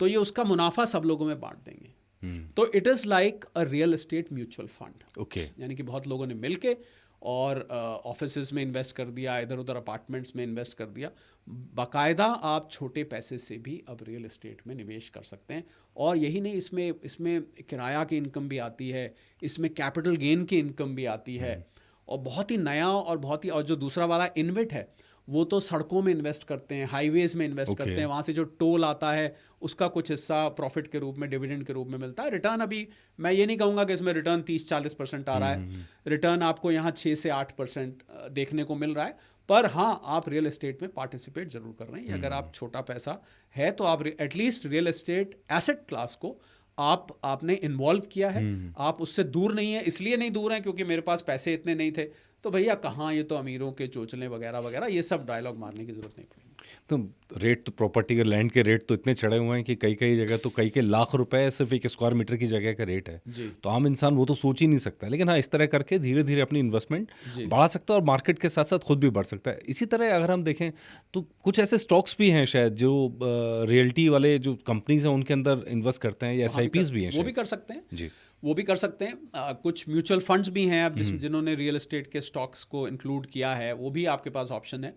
[SPEAKER 2] तो ये उसका मुनाफा सब लोगों में बांट देंगे। तो it is like a real estate mutual fund.
[SPEAKER 1] Okay,
[SPEAKER 2] यानी कि बहुत लोगों ने मिलके और ऑफिसेज में इन्वेस्ट कर दिया, इधर उधर अपार्टमेंट्स में इन्वेस्ट कर दिया। बाकायदा आप छोटे पैसे से भी अब रियल एस्टेट में निवेश कर सकते हैं। और यही नहीं, इसमें किराया की इनकम भी आती है, इसमें कैपिटल गेन की इनकम भी आती है। और बहुत ही नया और बहुत ही, और जो दूसरा वाला इन्वेट है वो तो सड़कों में इन्वेस्ट करते हैं, हाईवेज में इन्वेस्ट करते हैं, वहाँ से जो टोल आता है उसका कुछ हिस्सा प्रॉफिट के रूप में, डिविडेंड के रूप में मिलता है। रिटर्न अभी मैं ये नहीं कहूँगा कि इसमें रिटर्न 30-40% आ रहा है, रिटर्न आपको यहाँ 6 से 8% देखने को मिल रहा है। पर हाँ, आप रियल एस्टेट में पार्टिसिपेट जरूर कर रहे हैं। अगर आप छोटा पैसा है तो आप at least real estate asset class को आपने इन्वॉल्व किया है, आप उससे दूर नहीं है। इसलिए नहीं दूर हैं क्योंकि मेरे पास पैसे इतने नहीं थे, तो भैया कहाँ, ये तो अमीरों के चोचले वगैरह वगैरह, ये सब डायलॉग मारने की जरूरत नहीं पड़ेगी।
[SPEAKER 1] तो रेट तो प्रॉपर्टी के, लैंड के रेट तो इतने चढ़े हुए हैं कि कई कई जगह तो कई लाख रुपए सिर्फ एक स्क्वायर मीटर की जगह का रेट है
[SPEAKER 2] जी।
[SPEAKER 1] तो आम इंसान वो तो सोच ही नहीं सकता। लेकिन हाँ, इस तरह करके धीरे धीरे अपनी इन्वेस्टमेंट बढ़ा सकता है और मार्केट के साथ साथ खुद भी बढ़ सकता है। इसी तरह अगर हम देखें तो कुछ ऐसे स्टॉक्स भी हैं शायद जो रियल्टी वाले जो कंपनीज हैं उनके अंदर इन्वेस्ट करते हैं, या SIPs भी हैं,
[SPEAKER 2] वो भी कर सकते हैं
[SPEAKER 1] जी,
[SPEAKER 2] वो भी कर सकते हैं। कुछ म्यूचुअल फंड्स भी हैं अब जिन्होंने रियल एस्टेट के स्टॉक्स को इंक्लूड किया है, वो भी आपके पास ऑप्शन है।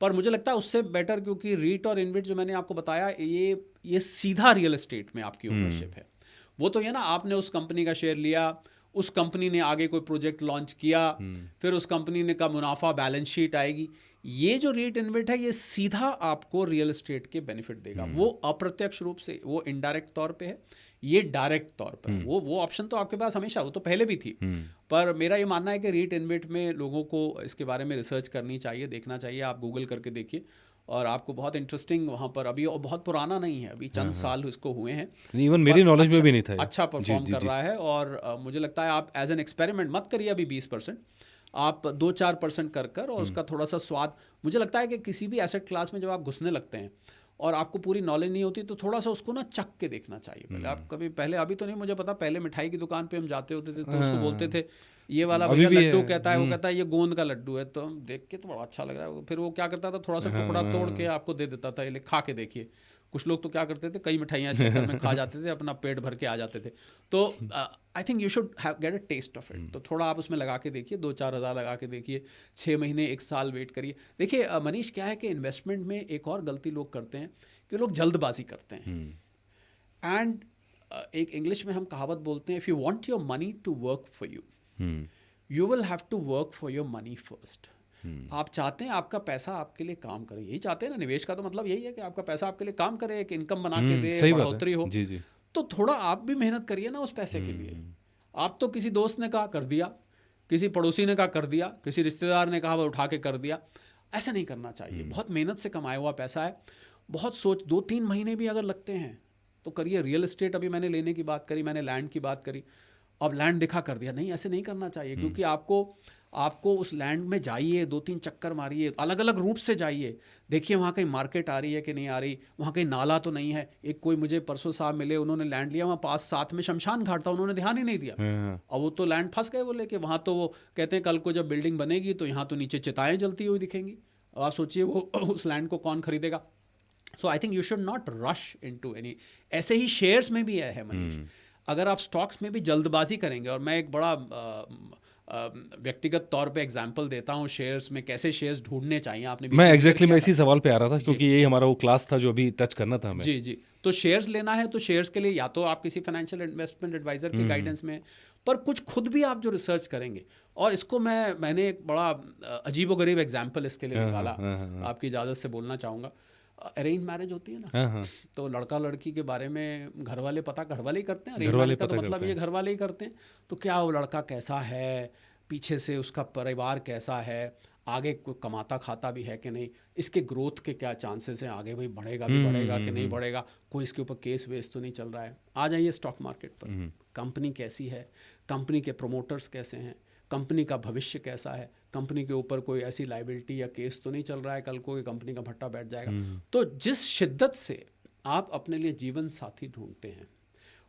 [SPEAKER 2] पर मुझे लगता है उससे बेटर, क्योंकि रीट और इनविट जो मैंने आपको बताया, ये सीधा रियल एस्टेट में आपकी ओनरशिप है। वो तो ये ना, आपने उस कंपनी का शेयर लिया, उस कंपनी ने आगे कोई प्रोजेक्ट लॉन्च किया, फिर उस कंपनी ने का मुनाफा बैलेंस शीट आएगी। ये जो रीट इन्वेट है, ये सीधा आपको रियल एस्टेट के बेनिफिट देगा। वो अप्रत्यक्ष रूप से, वो इनडायरेक्ट तौर पे है, ये डायरेक्ट तौर पर। वो ऑप्शन तो आपके पास हमेशा, वो तो पहले भी थी। पर मेरा ये मानना है कि रीट इन्वेट में लोगों को इसके बारे में रिसर्च करनी चाहिए, देखना चाहिए। आप गूगल करके देखिए और आपको बहुत इंटरेस्टिंग वहाँ पर, अभी और बहुत पुराना नहीं है, अभी चंद साल इसको हुए हैं,
[SPEAKER 1] इवन मेरी नॉलेज में भी नहीं था।
[SPEAKER 2] अच्छा परफॉर्म कर रहा है। और मुझे लगता है आप एज एन एक्सपेरिमेंट मत करिए अभी 20%, आप 2-4% कर और उसका थोड़ा सा स्वाद। मुझे लगता है कि किसी भी एसेट क्लास में जब आप घुसने लगते हैं और आपको पूरी नॉलेज नहीं होती, तो थोड़ा सा उसको ना चख के देखना चाहिए पहले। आप कभी पहले, अभी तो नहीं मुझे पता, पहले मिठाई की दुकान पे हम जाते होते थे तो उसको बोलते थे ये वाला भैया लड्डू कहता है, वो कहता है ये गोंद का लड्डू है, तो हम देख के तो बड़ा अच्छा लग रहा है। फिर वो क्या करता था, थोड़ा सा टुकड़ा तोड़ के आपको दे देता था, ये खा के देखिए। कुछ लोग तो क्या करते थे, कई मिठाइयाँ चक्कर में खा जाते थे, अपना पेट भर के आ जाते थे। तो I think you should get a taste of it. तो थोड़ा आप उसमें लगा के देखिए, 2-4 हज़ार लगा के देखिए, 6 महीने 1 साल वेट करिए। देखिए मनीष, क्या है कि इन्वेस्टमेंट में एक और गलती लोग करते हैं कि लोग जल्दबाजी करते हैं। एंड एक इंग्लिश में हम कहावत बोलते हैं, if you want your money to work for you, you will have to work for your money first. आप चाहते हैं आपका पैसा आपके लिए काम करे, यही चाहते हैं ना। निवेश का तो मतलब यही है कि आपका पैसा आपके लिए काम करे, एक इनकम बना के दे, बढ़ोतरी हो।
[SPEAKER 1] जी जी।
[SPEAKER 2] तो थोड़ा आप भी मेहनत करिए ना उस पैसे के लिए। आप तो किसी दोस्त ने कहा कर दिया, किसी पड़ोसी ने कहा कर दिया, किसी रिश्तेदार ने कहा वो उठा के कर दिया, ऐसा नहीं करना चाहिए। बहुत मेहनत से कमाया हुआ पैसा है, बहुत सोच, 2-3 महीने भी अगर लगते हैं तो करिए। रियल एस्टेट अभी मैंने लेने की बात करी, मैंने लैंड की बात करी, अब लैंड दिखा कर दिया, नहीं, ऐसे नहीं करना चाहिए। क्योंकि आपको उस लैंड में जाइए, 2-3 चक्कर मारिए, अलग अलग रूट से जाइए, देखिए वहाँ कहीं मार्केट आ रही है कि नहीं आ रही, वहाँ कहीं नाला तो नहीं है। एक कोई मुझे परसों साहब मिले, उन्होंने लैंड लिया, वहाँ पास साथ में शमशान घाट था, उन्होंने ध्यान ही नहीं दिया, और वो तो लैंड फंस गए वो लेके। वहाँ तो वो कहते हैं कल को जब बिल्डिंग बनेगी तो यहाँ तो नीचे चिताएँ जलती हुई दिखेंगी। अब आप सोचिए वो उस लैंड को कौन खरीदेगा। So I think you should not rush into any. ऐसे ही शेयर्स में भी है मनीष, अगर आप स्टॉक्स में भी जल्दबाजी करेंगे, और मैं एक बड़ा व्यक्तिगत तौर पे एग्जांपल देता हूँ शेयर्स में, कैसे शेयर्स ढूंढने चाहिए। आपने
[SPEAKER 1] मैं एग्जैक्टली मैं इसी सवाल पे आ रहा था, क्योंकि यही हमारा वो क्लास था जो अभी टच करना था हमें।
[SPEAKER 2] जी जी। तो शेयर्स लेना है तो शेयर्स के लिए या तो आप किसी फाइनेंशियल इन्वेस्टमेंट एडवाइजर के गाइडेंस में, पर कुछ खुद भी आप जो रिसर्च करेंगे। और इसको मैंने एक बड़ा अजीबोगरीब एग्जाम्पल इसके लिए निकाला, आपकी इजाज़त से बोलना चाहूँगा। अरेंज मैरिज होती है ना, तो लड़का लड़की के बारे में घर वाले ही करते हैं। अरेंज मैरिज का तो मतलब ये घर वाले ही करते हैं। तो क्या वो लड़का कैसा है, पीछे से उसका परिवार कैसा है, आगे कोई कमाता खाता भी है कि नहीं, इसके ग्रोथ के क्या चांसेस हैं, आगे भाई बढ़ेगा कि नहीं बढ़ेगा, कोई इसके ऊपर केस वेस तो नहीं चल रहा है। आ जाइए स्टॉक मार्केट पर, कंपनी कैसी है, कंपनी के प्रोमोटर्स कैसे हैं, कंपनी का भविष्य कैसा है, कंपनी के ऊपर कोई ऐसी लाइबिलिटी या केस तो नहीं चल रहा है कल को कि कंपनी का भट्टा बैठ जाएगा। तो जिस शिद्दत से आप अपने लिए जीवन साथी ढूंढते हैं,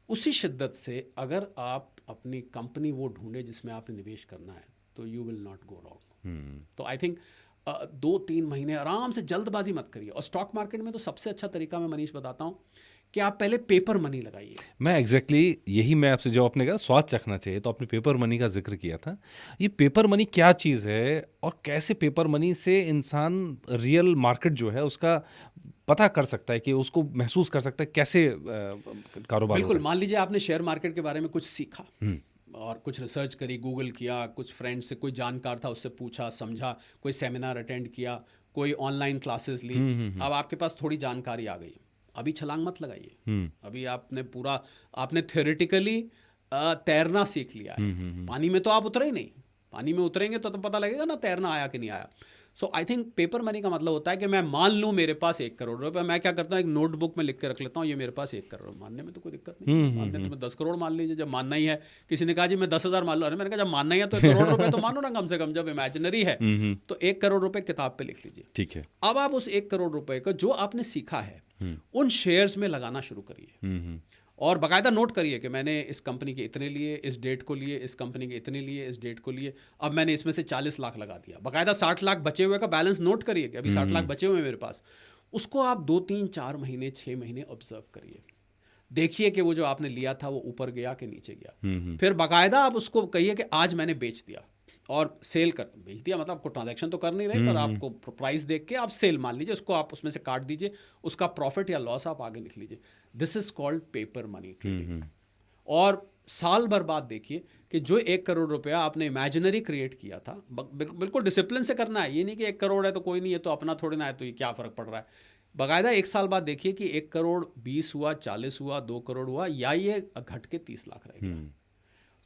[SPEAKER 2] उसी शिद्दत से अगर आप अपनी कंपनी वो ढूंढे जिसमें आपने निवेश करना है, तो you will not go wrong. तो आई थिंक 2-3 महीने आराम से, जल्दबाजी मत करिए। और स्टॉक मार्केट में तो सबसे अच्छा तरीका मैं मनीष बताता हूँ कि आप पहले पेपर मनी लगाइए।
[SPEAKER 1] मैं एग्जैक्टली यही मैं आपसे, जब आपने कहा स्वाद चखना चाहिए, तो आपने पेपर मनी का जिक्र किया था। ये पेपर मनी क्या चीज़ है और कैसे पेपर मनी से इंसान रियल मार्केट जो है उसका पता कर सकता है, कि उसको महसूस कर सकता है कैसे कारोबार।
[SPEAKER 2] बिल्कुल, मान लीजिए आपने शेयर मार्केट के बारे में कुछ सीखा, और कुछ रिसर्च करी, गूगल किया, कुछ फ्रेंड से कोई जानकार था उससे पूछा समझा, कोई सेमिनार अटेंड किया, कोई ऑनलाइन क्लासेस ली। अब आपके पास थोड़ी जानकारी आ गई, अभी छलांग मत लगाइए। अभी आपने थ्योरेटिकली तैरना सीख लिया है, पानी में तो आप उतरे ही नहीं। पानी में उतरेंगे तो पता लगेगा ना तैरना आया कि नहीं आया। सो आई थिंक पेपर मनी का मतलब होता है कि मैं मान लूँ मेरे पास 1 करोड़ रुपये, मैं क्या करता हूँ एक नोटबुक में लिख के रख लेता हूँ ये मेरे पास 1 करोड़। मानने में तो कोई दिक्कत नहीं, मानने तो मैं 10 करोड़ मान लीजिए जब मानना ही है। किसी ने कहा जी मैं 10,000 मान लो, अरे मैंने कहा जब मानना ही है तो 1 करोड़ रुपये तो मानो ना कम से कम, जब इमेजिनरी है तो 1 करोड़ रुपये किताब पे लिख लीजिए।
[SPEAKER 1] ठीक है।
[SPEAKER 2] अब आप उस 1 करोड़ रुपये को जो आपने सीखा है उन शेयर्स में लगाना शुरू करिए, और बाकायदा नोट करिए कि मैंने इस कंपनी के इतने लिए, इस डेट को लिए, इस कंपनी के इतने लिए, इस डेट को लिए, अब मैंने इसमें से 40 लाख लगा दिया। बाकायदा 60 लाख बचे हुए का बैलेंस नोट करिए कि अभी 60 लाख बचे हुए हैं मेरे पास। उसको आप 2, 3, 4 महीने, 6 महीने ऑब्जर्व करिए, देखिए कि वो जो आपने लिया था वो ऊपर गया कि नीचे गया। फिर बाकायदा आप उसको कहिए कि आज मैंने बेच दिया, और सेल कर बेच दिया मतलब आपको ट्रांजैक्शन तो कर नहीं रहे, पर आपको प्राइस देख के आप सेल मान लीजिए, उसको आप उसमें से काट दीजिए, उसका प्रॉफिट या लॉस आप आगे लिख लीजिए। This is called paper money trading. और साल भर बाद देखिए कि जो 1 करोड़ रुपया आपने इमेजिनरी क्रिएट किया था, बिल्कुल डिसिप्लिन से करना है। ये नहीं कि 1 करोड़ है तो कोई नहीं है तो अपना थोड़ी ना है तो ये क्या फ़र्क पड़ रहा है। बाकायदा 1 साल बाद देखिए कि 1 करोड़ 20 हुआ, 40 हुआ, 2 करोड़ हुआ, या ये घट के 30 लाख रह गया।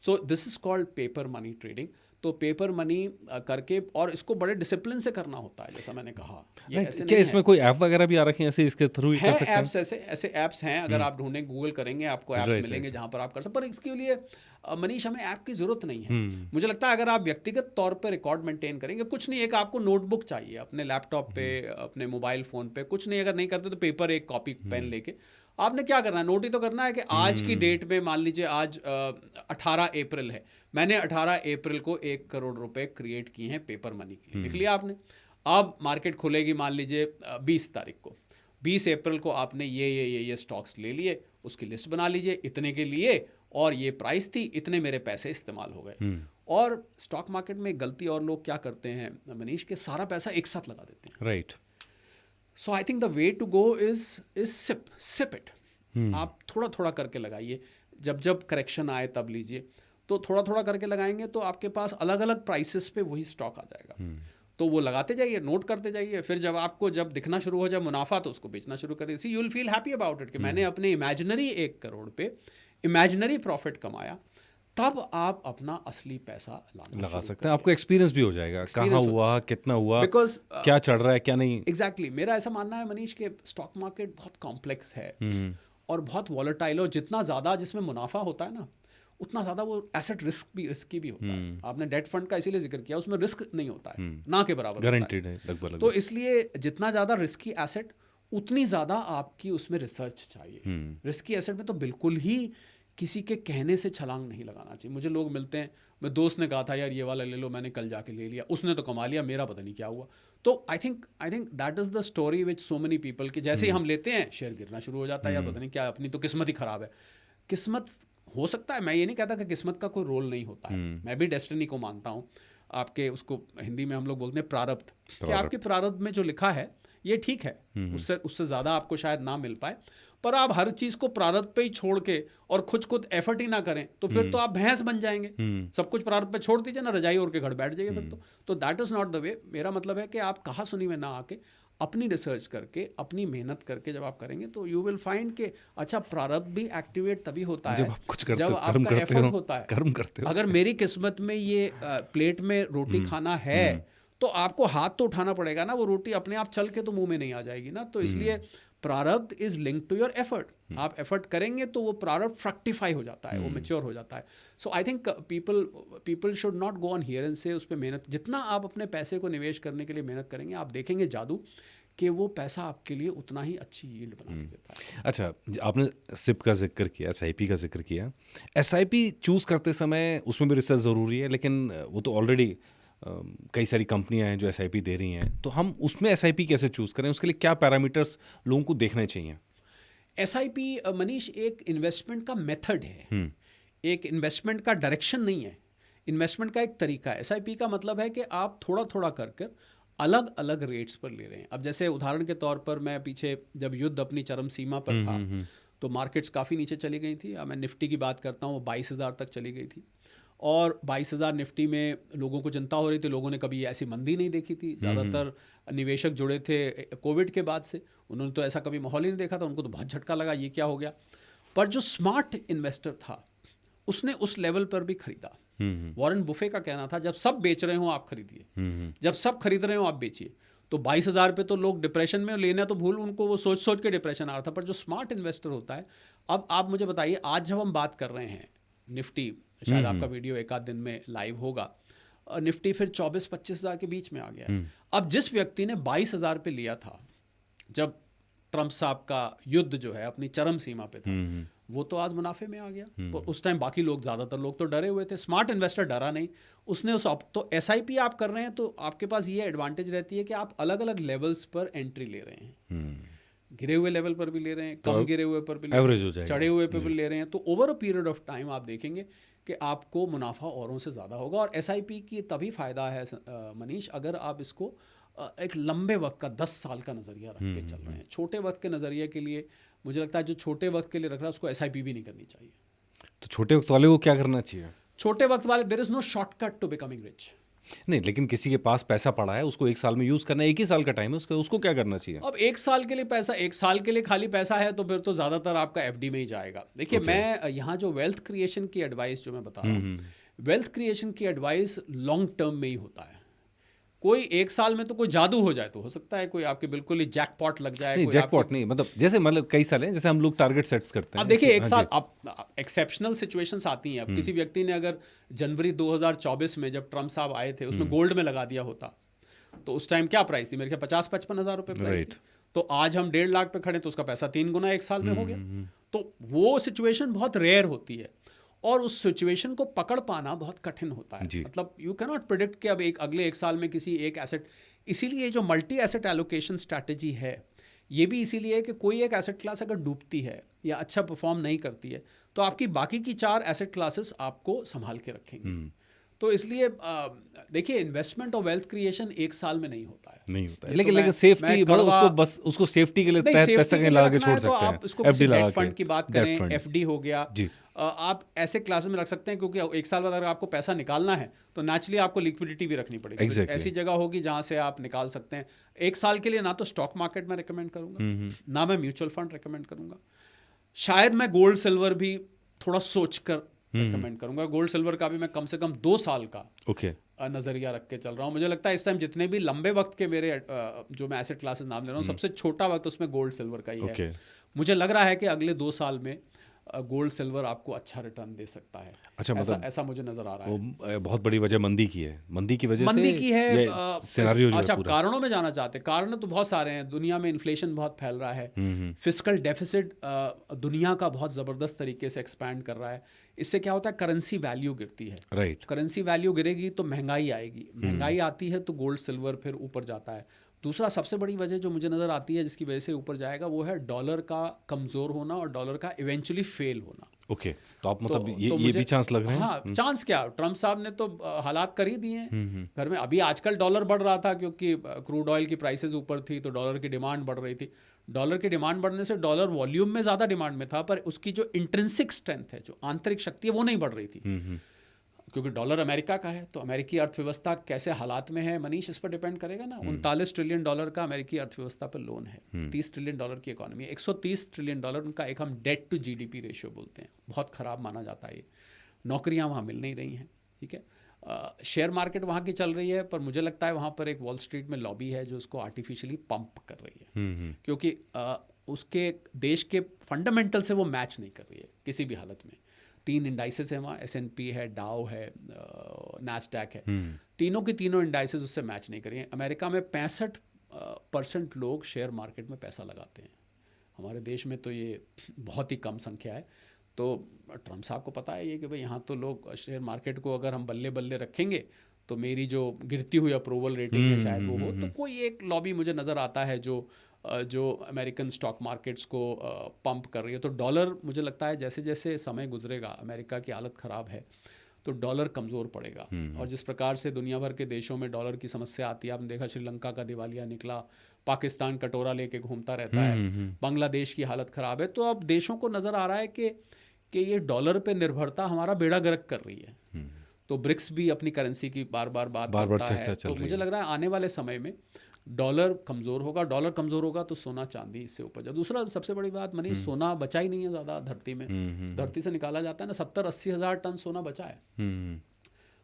[SPEAKER 2] So this is called paper money trading. तो पेपर मनी करके, और इसको बड़े डिसिप्लिन से करना होता है, जैसा मैंने कहा। ये ऐसे
[SPEAKER 1] क्या
[SPEAKER 2] नहीं
[SPEAKER 1] इसमें कोई ऐप वगैरह भी आ रखे हैं ऐसे, इसके थ्रू ही कर सकते हैं?
[SPEAKER 2] ऐप्स, ऐसे ऐप्स हैं, अगर आप ढूंढें, गूगल करेंगे आपको ऐप्स मिलेंगे जहां पर आप कर सकते। पर इसके लिए मनीष हमें ऐप की ज़रूरत नहीं है। मुझे लगता है अगर आप व्यक्तिगत तौर पर रिकॉर्ड मेंटेन करेंगे, कुछ नहीं, एक आपको नोटबुक चाहिए अपने लैपटॉप पे, अपने मोबाइल फ़ोन पे, कुछ नहीं, अगर नहीं करते तो पेपर, एक कॉपी पेन लेके आपने क्या करना है, नोट ही तो करना है कि आज की डेट में, मान लीजिए आज 18 अप्रैल है, मैंने 18 अप्रैल को 1 करोड़ रुपए क्रिएट किए हैं पेपर मनी के लिए। लिख लिया आपने। अब मार्केट खुलेगी मान लीजिए 20 तारीख को, 20 अप्रैल को आपने ये स्टॉक्स ले लिए, उसकी लिस्ट बना लीजिए, इतने के लिए और ये प्राइस थी, इतने मेरे पैसे इस्तेमाल हो गए। और स्टॉक मार्केट में गलती और लोग क्या करते हैं मनीष, के सारा पैसा एक साथ लगा देते हैं।
[SPEAKER 1] Right.
[SPEAKER 2] So I think the way to go is SIP it. आप थोड़ा थोड़ा करके लगाइए, जब जब करेक्शन आए तब लीजिए। तो थोड़ा थोड़ा करके लगाएंगे तो आपके पास अलग अलग प्राइसेस पे वही स्टॉक आ जाएगा। तो वो लगाते जाइए, नोट करते जाइए, फिर जब दिखना शुरू हो जाए मुनाफा तो उसको बेचना शुरू करिए। See you will feel happy about it कि मैंने अपने इमेजिनरी 1 करोड़ पे इमेजिनरी प्रॉफिट कमाया। तब आप अपना असली पैसा
[SPEAKER 1] लगा सकते हैं, आपको एक्सपीरियंस भी हो जाएगा, कहाँ हुआ, कितना हुआ, बिकॉज क्या चढ़ रहा है क्या नहीं।
[SPEAKER 2] एग्जैक्टली मेरा ऐसा मानना है मनीष के स्टॉक मार्केट बहुत कॉम्प्लेक्स है और बहुत वॉलेटाइल, और जितना ज़्यादा जिसमें मुनाफा होता है ना, उतना ज़्यादा वो एसेट रिस्की भी होता है। आपने डेट फंड का इसीलिए जिक्र किया, उसमें रिस्क नहीं होता है, ना के बराबर
[SPEAKER 1] गारंटीड है लगभग।
[SPEAKER 2] तो इसलिए जितना ज़्यादा रिस्की एसेट, उतनी ज़्यादा आपकी उसमें रिसर्च चाहिए। रिस्की एसेट में तो बिल्कुल ही किसी के कहने से छलांग नहीं लगाना चाहिए। मुझे लोग मिलते हैं, मेरे दोस्त ने कहा था यार ये वाला ले लो, मैंने कल जाके ले लिया, उसने तो कमा लिया, मेरा पता नहीं क्या हुआ। तो I think that is the story which so many people, कि जैसे ही हम लेते हैं शेयर गिरना शुरू हो जाता है, या पता नहीं क्या, अपनी तो किस्मत ही ख़राब है। किस्मत हो सकता है, मैं ये नहीं कहता कि किस्मत का कोई रोल नहीं होता है, मैं भी डेस्टिनी को मानता हूँ। आपके उसको हिंदी में हम लोग बोलते हैं प्रारब्ध, कि आपके प्रारब्ध में जो लिखा है ये ठीक है, उससे ज़्यादा आपको शायद ना मिल पाए। पर आप हर चीज़ को प्रारब्ध पे ही छोड़ के और खुद एफर्ट ही ना करें तो फिर तो आप भैंस बन जाएंगे। सब कुछ प्रारब्ध पे छोड़ दीजिए ना, रजाई ओढ़ के घर बैठ जाइए फिर तो that is not the way. मेरा मतलब है कि आप कहा सुनी में ना आके अपनी रिसर्च करके, अपनी मेहनत करके जब आप करेंगे तो यू विल फाइंड के अच्छा, प्रारब्ध भी एक्टिवेट तभी होता है जब आपका एफर्ट होता है, कर्म करते हो। अगर मेरी किस्मत में ये प्लेट में रोटी खाना है तो आपको हाथ तो उठाना पड़ेगा ना, वो रोटी अपने आप चल के तो मुंह में नहीं आ जाएगी ना। तो इसलिए प्रारब्ध is link to your effort. आप एफर्ट करेंगे तो वो प्रारब्ध फ्रक्टिफाई हो जाता है, वो मैच्योर हो जाता है। So I think people should not go on here and से उस पर मेहनत, जितना आप अपने पैसे को निवेश करने के लिए मेहनत करेंगे, आप देखेंगे जादू कि वो पैसा आपके लिए उतना ही अच्छी यील्ड बना के देता है।
[SPEAKER 1] अच्छा, आपने सिप का जिक्र किया, SIP का जिक्र किया। SIP चूज़ करते समय उसमें भी रिसर्च ज़रूरी है, लेकिन वो तो ऑलरेडी कई सारी कंपनियां हैं जो SIP दे रही हैं, तो हम उसमें SIP कैसे चूज़ करें, उसके लिए क्या पैरामीटर्स लोगों को देखने चाहिए?
[SPEAKER 2] SIP मनीष एक इन्वेस्टमेंट का मेथड है, एक इन्वेस्टमेंट का डायरेक्शन नहीं है, इन्वेस्टमेंट का एक तरीका है। SIP का मतलब है कि आप थोड़ा थोड़ा कर अलग अलग रेट्स पर ले रहे हैं। अब जैसे उदाहरण के तौर पर, मैं पीछे जब युद्ध अपनी चरम सीमा पर था तो मार्केट्स काफ़ी नीचे चली गई थी। अब मैं निफ्टी की बात करता हूँ, वो 22,000 तक चली गई थी। और 22,000 निफ्टी में लोगों को चिंता हो रही थी, लोगों ने कभी ऐसी मंदी नहीं देखी थी। ज़्यादातर निवेशक जुड़े थे कोविड के बाद से, उन्होंने तो ऐसा कभी माहौल ही नहीं देखा था, उनको तो बहुत झटका लगा ये क्या हो गया। पर जो स्मार्ट इन्वेस्टर था उसने उस लेवल पर भी खरीदा। वॉरेन बुफे का कहना था जब सब बेच रहे हो आप खरीदिए, जब सब खरीद रहे हो आप बेचिए। तो 22,000 पे तो लोग डिप्रेशन में, लेना तो भूल, उनको वो सोच सोच के डिप्रेशन आ रहा था। पर जो स्मार्ट इन्वेस्टर होता है, अब आप मुझे बताइए, आज जब हम बात कर रहे हैं निफ्टी, शायद आपका वीडियो एक आध दिन में लाइव होगा, निफ्टी फिर 24-25 हज़ार के बीच में आ गया है। अब जिस व्यक्ति ने 22,000 पे लिया था जब ट्रंप साहब का युद्ध जो है अपनी चरम सीमा पे था, वो तो आज मुनाफे में आ गया। तो उस टाइम बाकी लोग, ज़्यादातर लोग तो डरे हुए थे, स्मार्ट इन्वेस्टर डरा नहीं, उसने उस तो SIP आप कर रहे हैं तो आपके पास ये एडवांटेज रहती है कि आप अलग अलग लेवल्स पर एंट्री ले रहे हैं। गिरे हुए लेवल पर भी ले रहे हैं, कम गिरे हुए पर भी ले रहे हैं, चढ़े हुए पर भी ले रहे हैं। तो over a period of time आप देखेंगे कि आपको मुनाफा औरों से ज़्यादा होगा। और SIP की तभी फ़ायदा है मनीष, अगर आप इसको एक लंबे वक्त का 10 साल का नज़रिया रख के चल रहे हैं। छोटे वक्त के नज़रिए के लिए मुझे लगता है जो छोटे वक्त के लिए रख रहा है उसको SIP भी नहीं करनी चाहिए।
[SPEAKER 1] तो छोटे वक्त वाले को क्या करना चाहिए?
[SPEAKER 2] छोटे वक्त वाले, there is no shortcut to becoming rich.
[SPEAKER 1] नहीं, लेकिन किसी के पास पैसा पड़ा है, उसको 1 साल में यूज़ करना है, 1 ही साल का टाइम है उसको क्या करना चाहिए?
[SPEAKER 2] अब 1 साल के लिए पैसा, 1 साल के लिए खाली पैसा है तो फिर तो ज़्यादातर आपका FD में ही जाएगा। देखिए मैं यहाँ जो वेल्थ क्रिएशन की एडवाइस जो मैं बता रहा हूँ, वेल्थ क्रिएशन की एडवाइस लॉन्ग टर्म में ही होता है। कोई 1 साल में तो कोई जादू हो जाए तो हो सकता है, कोई आपके बिल्कुल ही जैकपॉट लग जाए।
[SPEAKER 1] नहीं, जैकपॉट नहीं, मतलब जैसे कई साल हैं, जैसे हम लोग टारगेट सेट्स करते हैं।
[SPEAKER 2] अब देखिए 1 साल, अब एक्सेप्शनल सिचुएशंस आती हैं। अब किसी व्यक्ति ने अगर जनवरी 2024 में जब ट्रंप साहब आए थे उसमें गोल्ड में लगा दिया होता तो उस टाइम क्या प्राइस थी, मेरे ख्याल 50-55 हज़ार रुपये प्राइस थी। तो आज हम 1.5 लाख पे खड़े तो उसका पैसा 3 गुना 1 साल में हो गया। तो वो सिचुएशन बहुत रेयर होती है और उस सिचुएशन को पकड़ पाना बहुत कठिन होता है। मतलब यू कैन नॉट प्रिडिक्ट कि अब अगले 1 साल में किसी एक एसेट, इसीलिए जो मल्टी एसेट एलोकेशन स्ट्रैटेजी है ये भी इसीलिए है कि कोई एक एसेट क्लास अगर डूबती है या अच्छा परफॉर्म नहीं करती है तो आपकी बाकी की 4 एसेट क्लासेस आपको संभाल के रखेंगे। तो इसलिए देखिए इन्वेस्टमेंट और वेल्थ क्रिएशन 1 साल में नहीं होता है।
[SPEAKER 1] लेकिन सेफ्टी, मतलब उसको सेफ्टी के लिए पैसा कहीं लगा के छोड़ सकते हैं।
[SPEAKER 2] आप इसको डेट फंड की बात करें, FD हो गया, आप ऐसे क्लासेस में रख सकते हैं क्योंकि 1 साल बाद अगर आपको पैसा निकालना है तो नेचुरली आपको लिक्विडिटी भी रखनी पड़ेगी।
[SPEAKER 1] exactly.
[SPEAKER 2] ऐसी जगह होगी जहां से आप निकाल सकते हैं। 1 साल के लिए ना तो स्टॉक मार्केट में रिकमेंड करूंगा, ना मैं म्यूचुअल फंड रिकमेंड करूंगा। शायद मैं गोल्ड सिल्वर भी थोड़ा सोच कर रिकमेंड करूंगा। गोल्ड सिल्वर का भी मैं कम से कम 2 साल का नज़रिया रख के चल रहा हूँ। मुझे लगता है इस टाइम जितने भी लंबे वक्त के मेरे जो मैं एसेट क्लासेस नाम ले रहा हूँ, सबसे छोटा वक्त उसमें गोल्ड सिल्वर का ही है। मुझे लग रहा है कि अगले 2 साल में गोल्ड सिल्वर आपको अच्छा रिटर्न दे सकता है।
[SPEAKER 1] अच्छा, मतलब
[SPEAKER 2] ऐसा मुझे नजर आ रहा है।
[SPEAKER 1] बहुत बड़ी वजह मंदी की है, मंदी की वजह
[SPEAKER 2] मंदी की है
[SPEAKER 1] सिनेरियो।
[SPEAKER 2] अच्छा, कारणों में जाना चाहते हैं, कारण तो बहुत सारे हैं। दुनिया में इन्फ्लेशन बहुत फैल रहा है, फिस्कल डेफिसिट दुनिया का बहुत ज़बरदस्त तरीके से एक्सपैंड कर रहा है। इससे क्या होता है, करेंसी वैल्यू गिरती है।
[SPEAKER 1] राइट,
[SPEAKER 2] करेंसी वैल्यू गिरेगी तो महंगाई आएगी, महंगाई आती है तो गोल्ड सिल्वर फिर ऊपर जाता है। दूसरा सबसे बड़ी वजह जो मुझे नज़र आती है जिसकी वजह से ऊपर जाएगा वो है डॉलर का कमज़ोर होना और डॉलर का इवेंचुअली फेल होना।
[SPEAKER 1] ओके, तो आप मतलब ये भी चांस लग रहे हैं?
[SPEAKER 2] हाँ, चांस क्या, ट्रंप साहब ने तो हालात कर ही दिए हैं घर में। अभी आजकल डॉलर बढ़ रहा था क्योंकि क्रूड ऑयल की प्राइसेस ऊपर थी तो डॉलर की डिमांड बढ़ रही थी। डॉलर की डिमांड बढ़ने से डॉलर वॉल्यूम में ज़्यादा डिमांड में था, पर उसकी जो इंट्रिंसिक स्ट्रेंथ है, जो आंतरिक शक्ति है, वो नहीं बढ़ रही थी। क्योंकि डॉलर अमेरिका का है तो अमेरिकी अर्थव्यवस्था कैसे हालात में है मनीष, इस पर डिपेंड करेगा ना। 39 ट्रिलियन डॉलर का अमेरिकी अर्थव्यवस्था पर लोन है, 30 ट्रिलियन डॉलर की इकोनॉमी है, 130 ट्रिलियन डॉलर उनका एक हम डेट टू GDP रेशियो बोलते हैं, बहुत ख़राब माना जाता है ये। नौकरियां वहाँ मिल नहीं रही हैं, ठीक है। शेयर मार्केट वहाँ की चल रही है, पर मुझे लगता है वहाँ पर एक वॉल स्ट्रीट में लॉबी है जो उसको आर्टिफिशियली पंप कर रही है, क्योंकि उसके देश के फंडामेंटल से वो मैच नहीं कर रही है किसी भी हालत में। 3 इंडाइसेस है वहाँ, S&P है, डाउ है, नैस्डैक है। तीनों की तीनों इंडाइसेस उससे मैच नहीं करेंगे। अमेरिका में 65% लोग शेयर मार्केट में पैसा लगाते हैं, हमारे देश में तो ये बहुत ही कम संख्या है। तो ट्रंप साहब को पता है ये कि भाई यहाँ तो लोग शेयर मार्केट को अगर हम बल्ले बल्ले रखेंगे तो मेरी जो गिरती हुई अप्रूवल रेटिंग है शायद वो हो। तो कोई एक लॉबी मुझे नज़र आता है जो अमेरिकन स्टॉक मार्केट्स को पंप कर रही है। तो डॉलर मुझे लगता है जैसे जैसे समय गुजरेगा, अमेरिका की हालत ख़राब है तो डॉलर कमज़ोर पड़ेगा। और जिस प्रकार से दुनिया भर के देशों में डॉलर की समस्या आती है, आपने देखा श्रीलंका का दिवालिया निकला, पाकिस्तान कटोरा लेके घूमता रहता है, बांग्लादेश की हालत ख़राब है। तो अब देशों को नज़र आ रहा है कि ये डॉलर पे निर्भरता हमारा बेड़ा गर्क कर रही है। तो ब्रिक्स भी अपनी करेंसी की बार बार बात करता है। तो मुझे लग रहा है आने वाले समय में डॉलर कमज़ोर होगा तो सोना चांदी इससे ऊपर जाए। दूसरा सबसे बड़ी बात मनीष, सोना बचा ही नहीं है ज़्यादा धरती में। धरती से निकाला जाता है ना, 70-80 हज़ार टन सोना बचा है।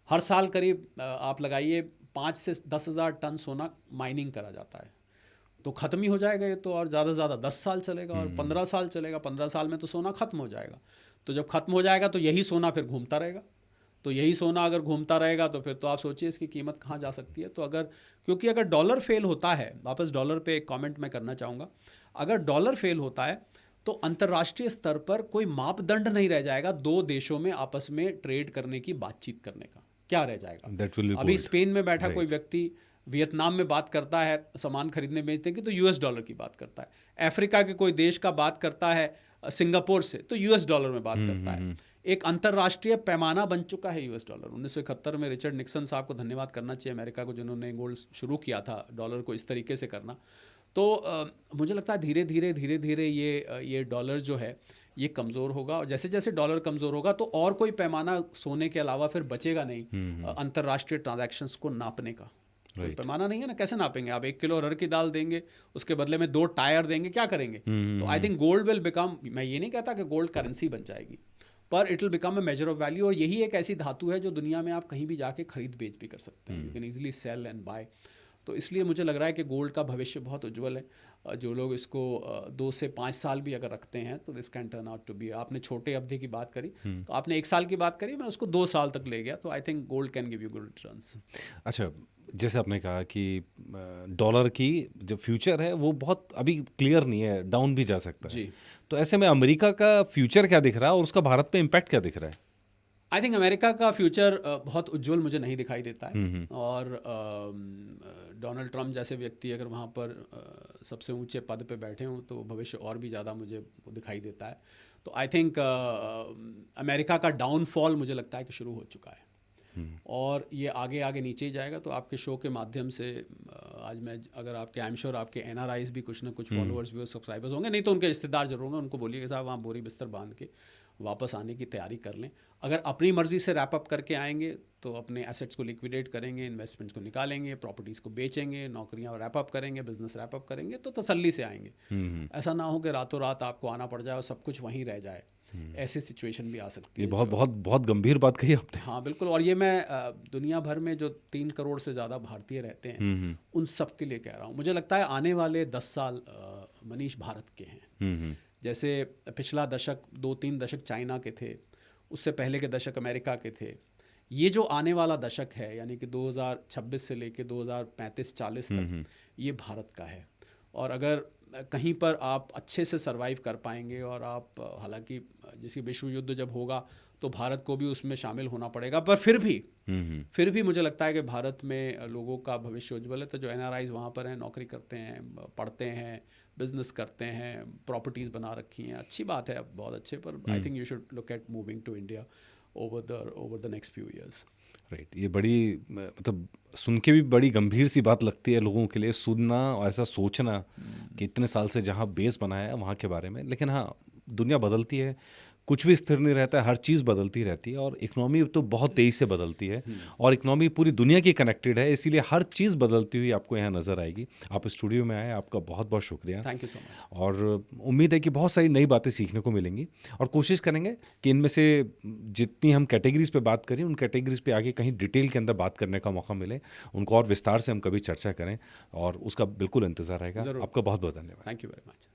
[SPEAKER 2] हर साल करीब आप लगाइए 5 से 10 हज़ार टन सोना माइनिंग करा जाता है। तो ख़त्म ही हो जाएगा ये तो, और ज़्यादा से ज़्यादा 10 साल चलेगा और 15 साल चलेगा। 15 साल में तो सोना ख़त्म हो जाएगा। तो जब ख़त्म हो जाएगा तो यही सोना फिर घूमता रहेगा। तो यही सोना अगर घूमता रहेगा तो फिर तो आप सोचिए इसकी कीमत कहाँ जा सकती है। तो क्योंकि अगर डॉलर फेल होता है, वापस डॉलर पे एक कमेंट मैं करना चाहूँगा, अगर डॉलर फेल होता है तो अंतर्राष्ट्रीय स्तर पर कोई मापदंड नहीं रह जाएगा दो देशों में आपस में ट्रेड करने की, बातचीत करने का। क्या रह जाएगा? अभी स्पेन में बैठा कोई व्यक्ति वियतनाम में बात करता है सामान खरीदने बेचने की तो यूएस डॉलर की बात करता है। अफ्रीका के कोई देश का बात करता है सिंगापुर से तो यूएस डॉलर में बात करता है। एक अंतर्राष्ट्रीय पैमाना बन चुका है यूएस डॉलर। 1971 में रिचर्ड निक्सन साहब को धन्यवाद करना चाहिए अमेरिका को, जिन्होंने गोल्ड शुरू किया था, डॉलर को इस तरीके से करना। तो मुझे लगता है धीरे धीरे ये डॉलर जो है ये कमज़ोर होगा, और जैसे जैसे डॉलर कमज़ोर होगा तो और कोई पैमाना सोने के अलावा फिर बचेगा नहीं अंतर्राष्ट्रीय ट्रांजैक्शंस को नापने का। कोई पैमाना नहीं है ना, कैसे नापेंगे आप? 1 किलो अरहर की दाल देंगे, उसके बदले में 2 टायर देंगे, क्या करेंगे? तो I think gold will become, मैं ये नहीं कहता कि गोल्ड करेंसी बन जाएगी, पर it will become a measure of value. और यही एक ऐसी धातु है जो दुनिया में आप कहीं भी जाके खरीद बेच भी कर सकते हैं। You can easily sell and buy. तो इसलिए मुझे लग रहा है कि गोल्ड का भविष्य बहुत उज्जवल है। जो लोग इसको 2 से 5 साल भी अगर रखते हैं तो this can turn out to be, आपने छोटे अवधि की बात करी तो आपने 1 साल की बात करी, मैं उसको 2 साल तक ले गया, तो I think gold can give you good returns.
[SPEAKER 1] अच्छा, जैसे आपने कहा कि डॉलर की जो फ्यूचर है वो बहुत अभी क्लियर नहीं है, डाउन भी जा सकता है
[SPEAKER 2] जी।
[SPEAKER 1] तो ऐसे में अमेरिका का फ्यूचर क्या दिख रहा है और उसका भारत पे इम्पैक्ट क्या दिख रहा है?
[SPEAKER 2] आई थिंक अमेरिका का फ्यूचर बहुत उज्जवल मुझे नहीं दिखाई देता है। और डोनाल्ड ट्रंप जैसे व्यक्ति अगर वहाँ पर सबसे ऊंचे पद पे बैठे हों तो भविष्य और भी ज़्यादा मुझे दिखाई देता है। तो आई थिंक अमेरिका का डाउनफॉल मुझे लगता है कि शुरू हो चुका है और ये आगे आगे नीचे ही जाएगा। तो आपके शो के माध्यम से आज मैं, अगर आपके, आई एम श्योर आपके एनआरआईज भी कुछ ना कुछ फॉलोअर्स व्यूअर्स सब्सक्राइबर्स होंगे, नहीं तो उनके रिश्तेदार जरूर होंगे, उनको बोलिए कि साहब वहाँ बोरी बिस्तर बांध के वापस आने की तैयारी कर लें। अगर अपनी मर्जी से रैप अप करके आएंगे तो अपने एसेट्स को लिक्विडेट करेंगे, इन्वेस्टमेंट्स को निकालेंगे, प्रॉपर्टीज़ को बेचेंगे, नौकरियां रैप अप करेंगे, बिजनेस रैप अप करेंगे, तो तसल्ली से आएंगे। ऐसा ना हो कि रातों रात आपको आना पड़ जाए और सब कुछ वहीं रह जाए। ऐसी सिचुएशन भी आ सकती है।
[SPEAKER 1] ये बहुत गंभीर बात कही आपने।
[SPEAKER 2] हाँ बिल्कुल। और ये मैं दुनिया भर में जो 3 करोड़ से ज़्यादा भारतीय रहते हैं उन सब के लिए कह रहा हूँ। मुझे लगता है आने वाले 10 साल मनीष भारत के हैं। जैसे पिछला दशक 2-3 दशक चाइना के थे, उससे पहले के दशक अमेरिका के थे। ये जो आने वाला दशक है यानी कि 2026 से लेके 2035-40 तक ये भारत का है। और अगर कहीं पर आप अच्छे से सरवाइव कर पाएंगे और आप, हालांकि जैसे विश्व युद्ध जब होगा तो भारत को भी उसमें शामिल होना पड़ेगा, पर फिर भी मुझे लगता है कि भारत में लोगों का भविष्य उज्ज्वल है। तो जो एनआरआईज वहाँ पर हैं, नौकरी करते हैं, पढ़ते हैं, बिजनेस करते हैं, प्रॉपर्टीज़ बना रखी हैं, अच्छी बात है, बहुत अच्छे। पर I think you should look at moving to India over the next few years.
[SPEAKER 1] Right. ये बड़ी, मतलब सुन के भी बड़ी गंभीर सी बात लगती है लोगों के लिए सुनना और ऐसा सोचना कि इतने साल से जहाँ बेस बनाया है वहाँ के बारे में। लेकिन हाँ, दुनिया बदलती है, कुछ भी स्थिर नहीं रहता है, हर चीज़ बदलती रहती है और इकोनॉमी तो बहुत तेज़ी से बदलती है और इकोनॉमी पूरी दुनिया की कनेक्टेड है, इसीलिए हर चीज़ बदलती हुई आपको यहाँ नज़र आएगी। आप स्टूडियो में आए, आपका बहुत बहुत शुक्रिया।
[SPEAKER 2] Thank you so much.
[SPEAKER 1] और उम्मीद है कि बहुत सारी नई बातें सीखने को मिलेंगी और कोशिश करेंगे कि इनमें से जितनी हम कैटेगरीज पे बात करें उन कैटेगरीज पे आगे कहीं डिटेल के अंदर बात करने का मौका मिले, उनको और विस्तार से हम कभी चर्चा करें और उसका बिल्कुल इंतज़ार रहेगा। आपका बहुत बहुत धन्यवाद।
[SPEAKER 2] Thank you very much.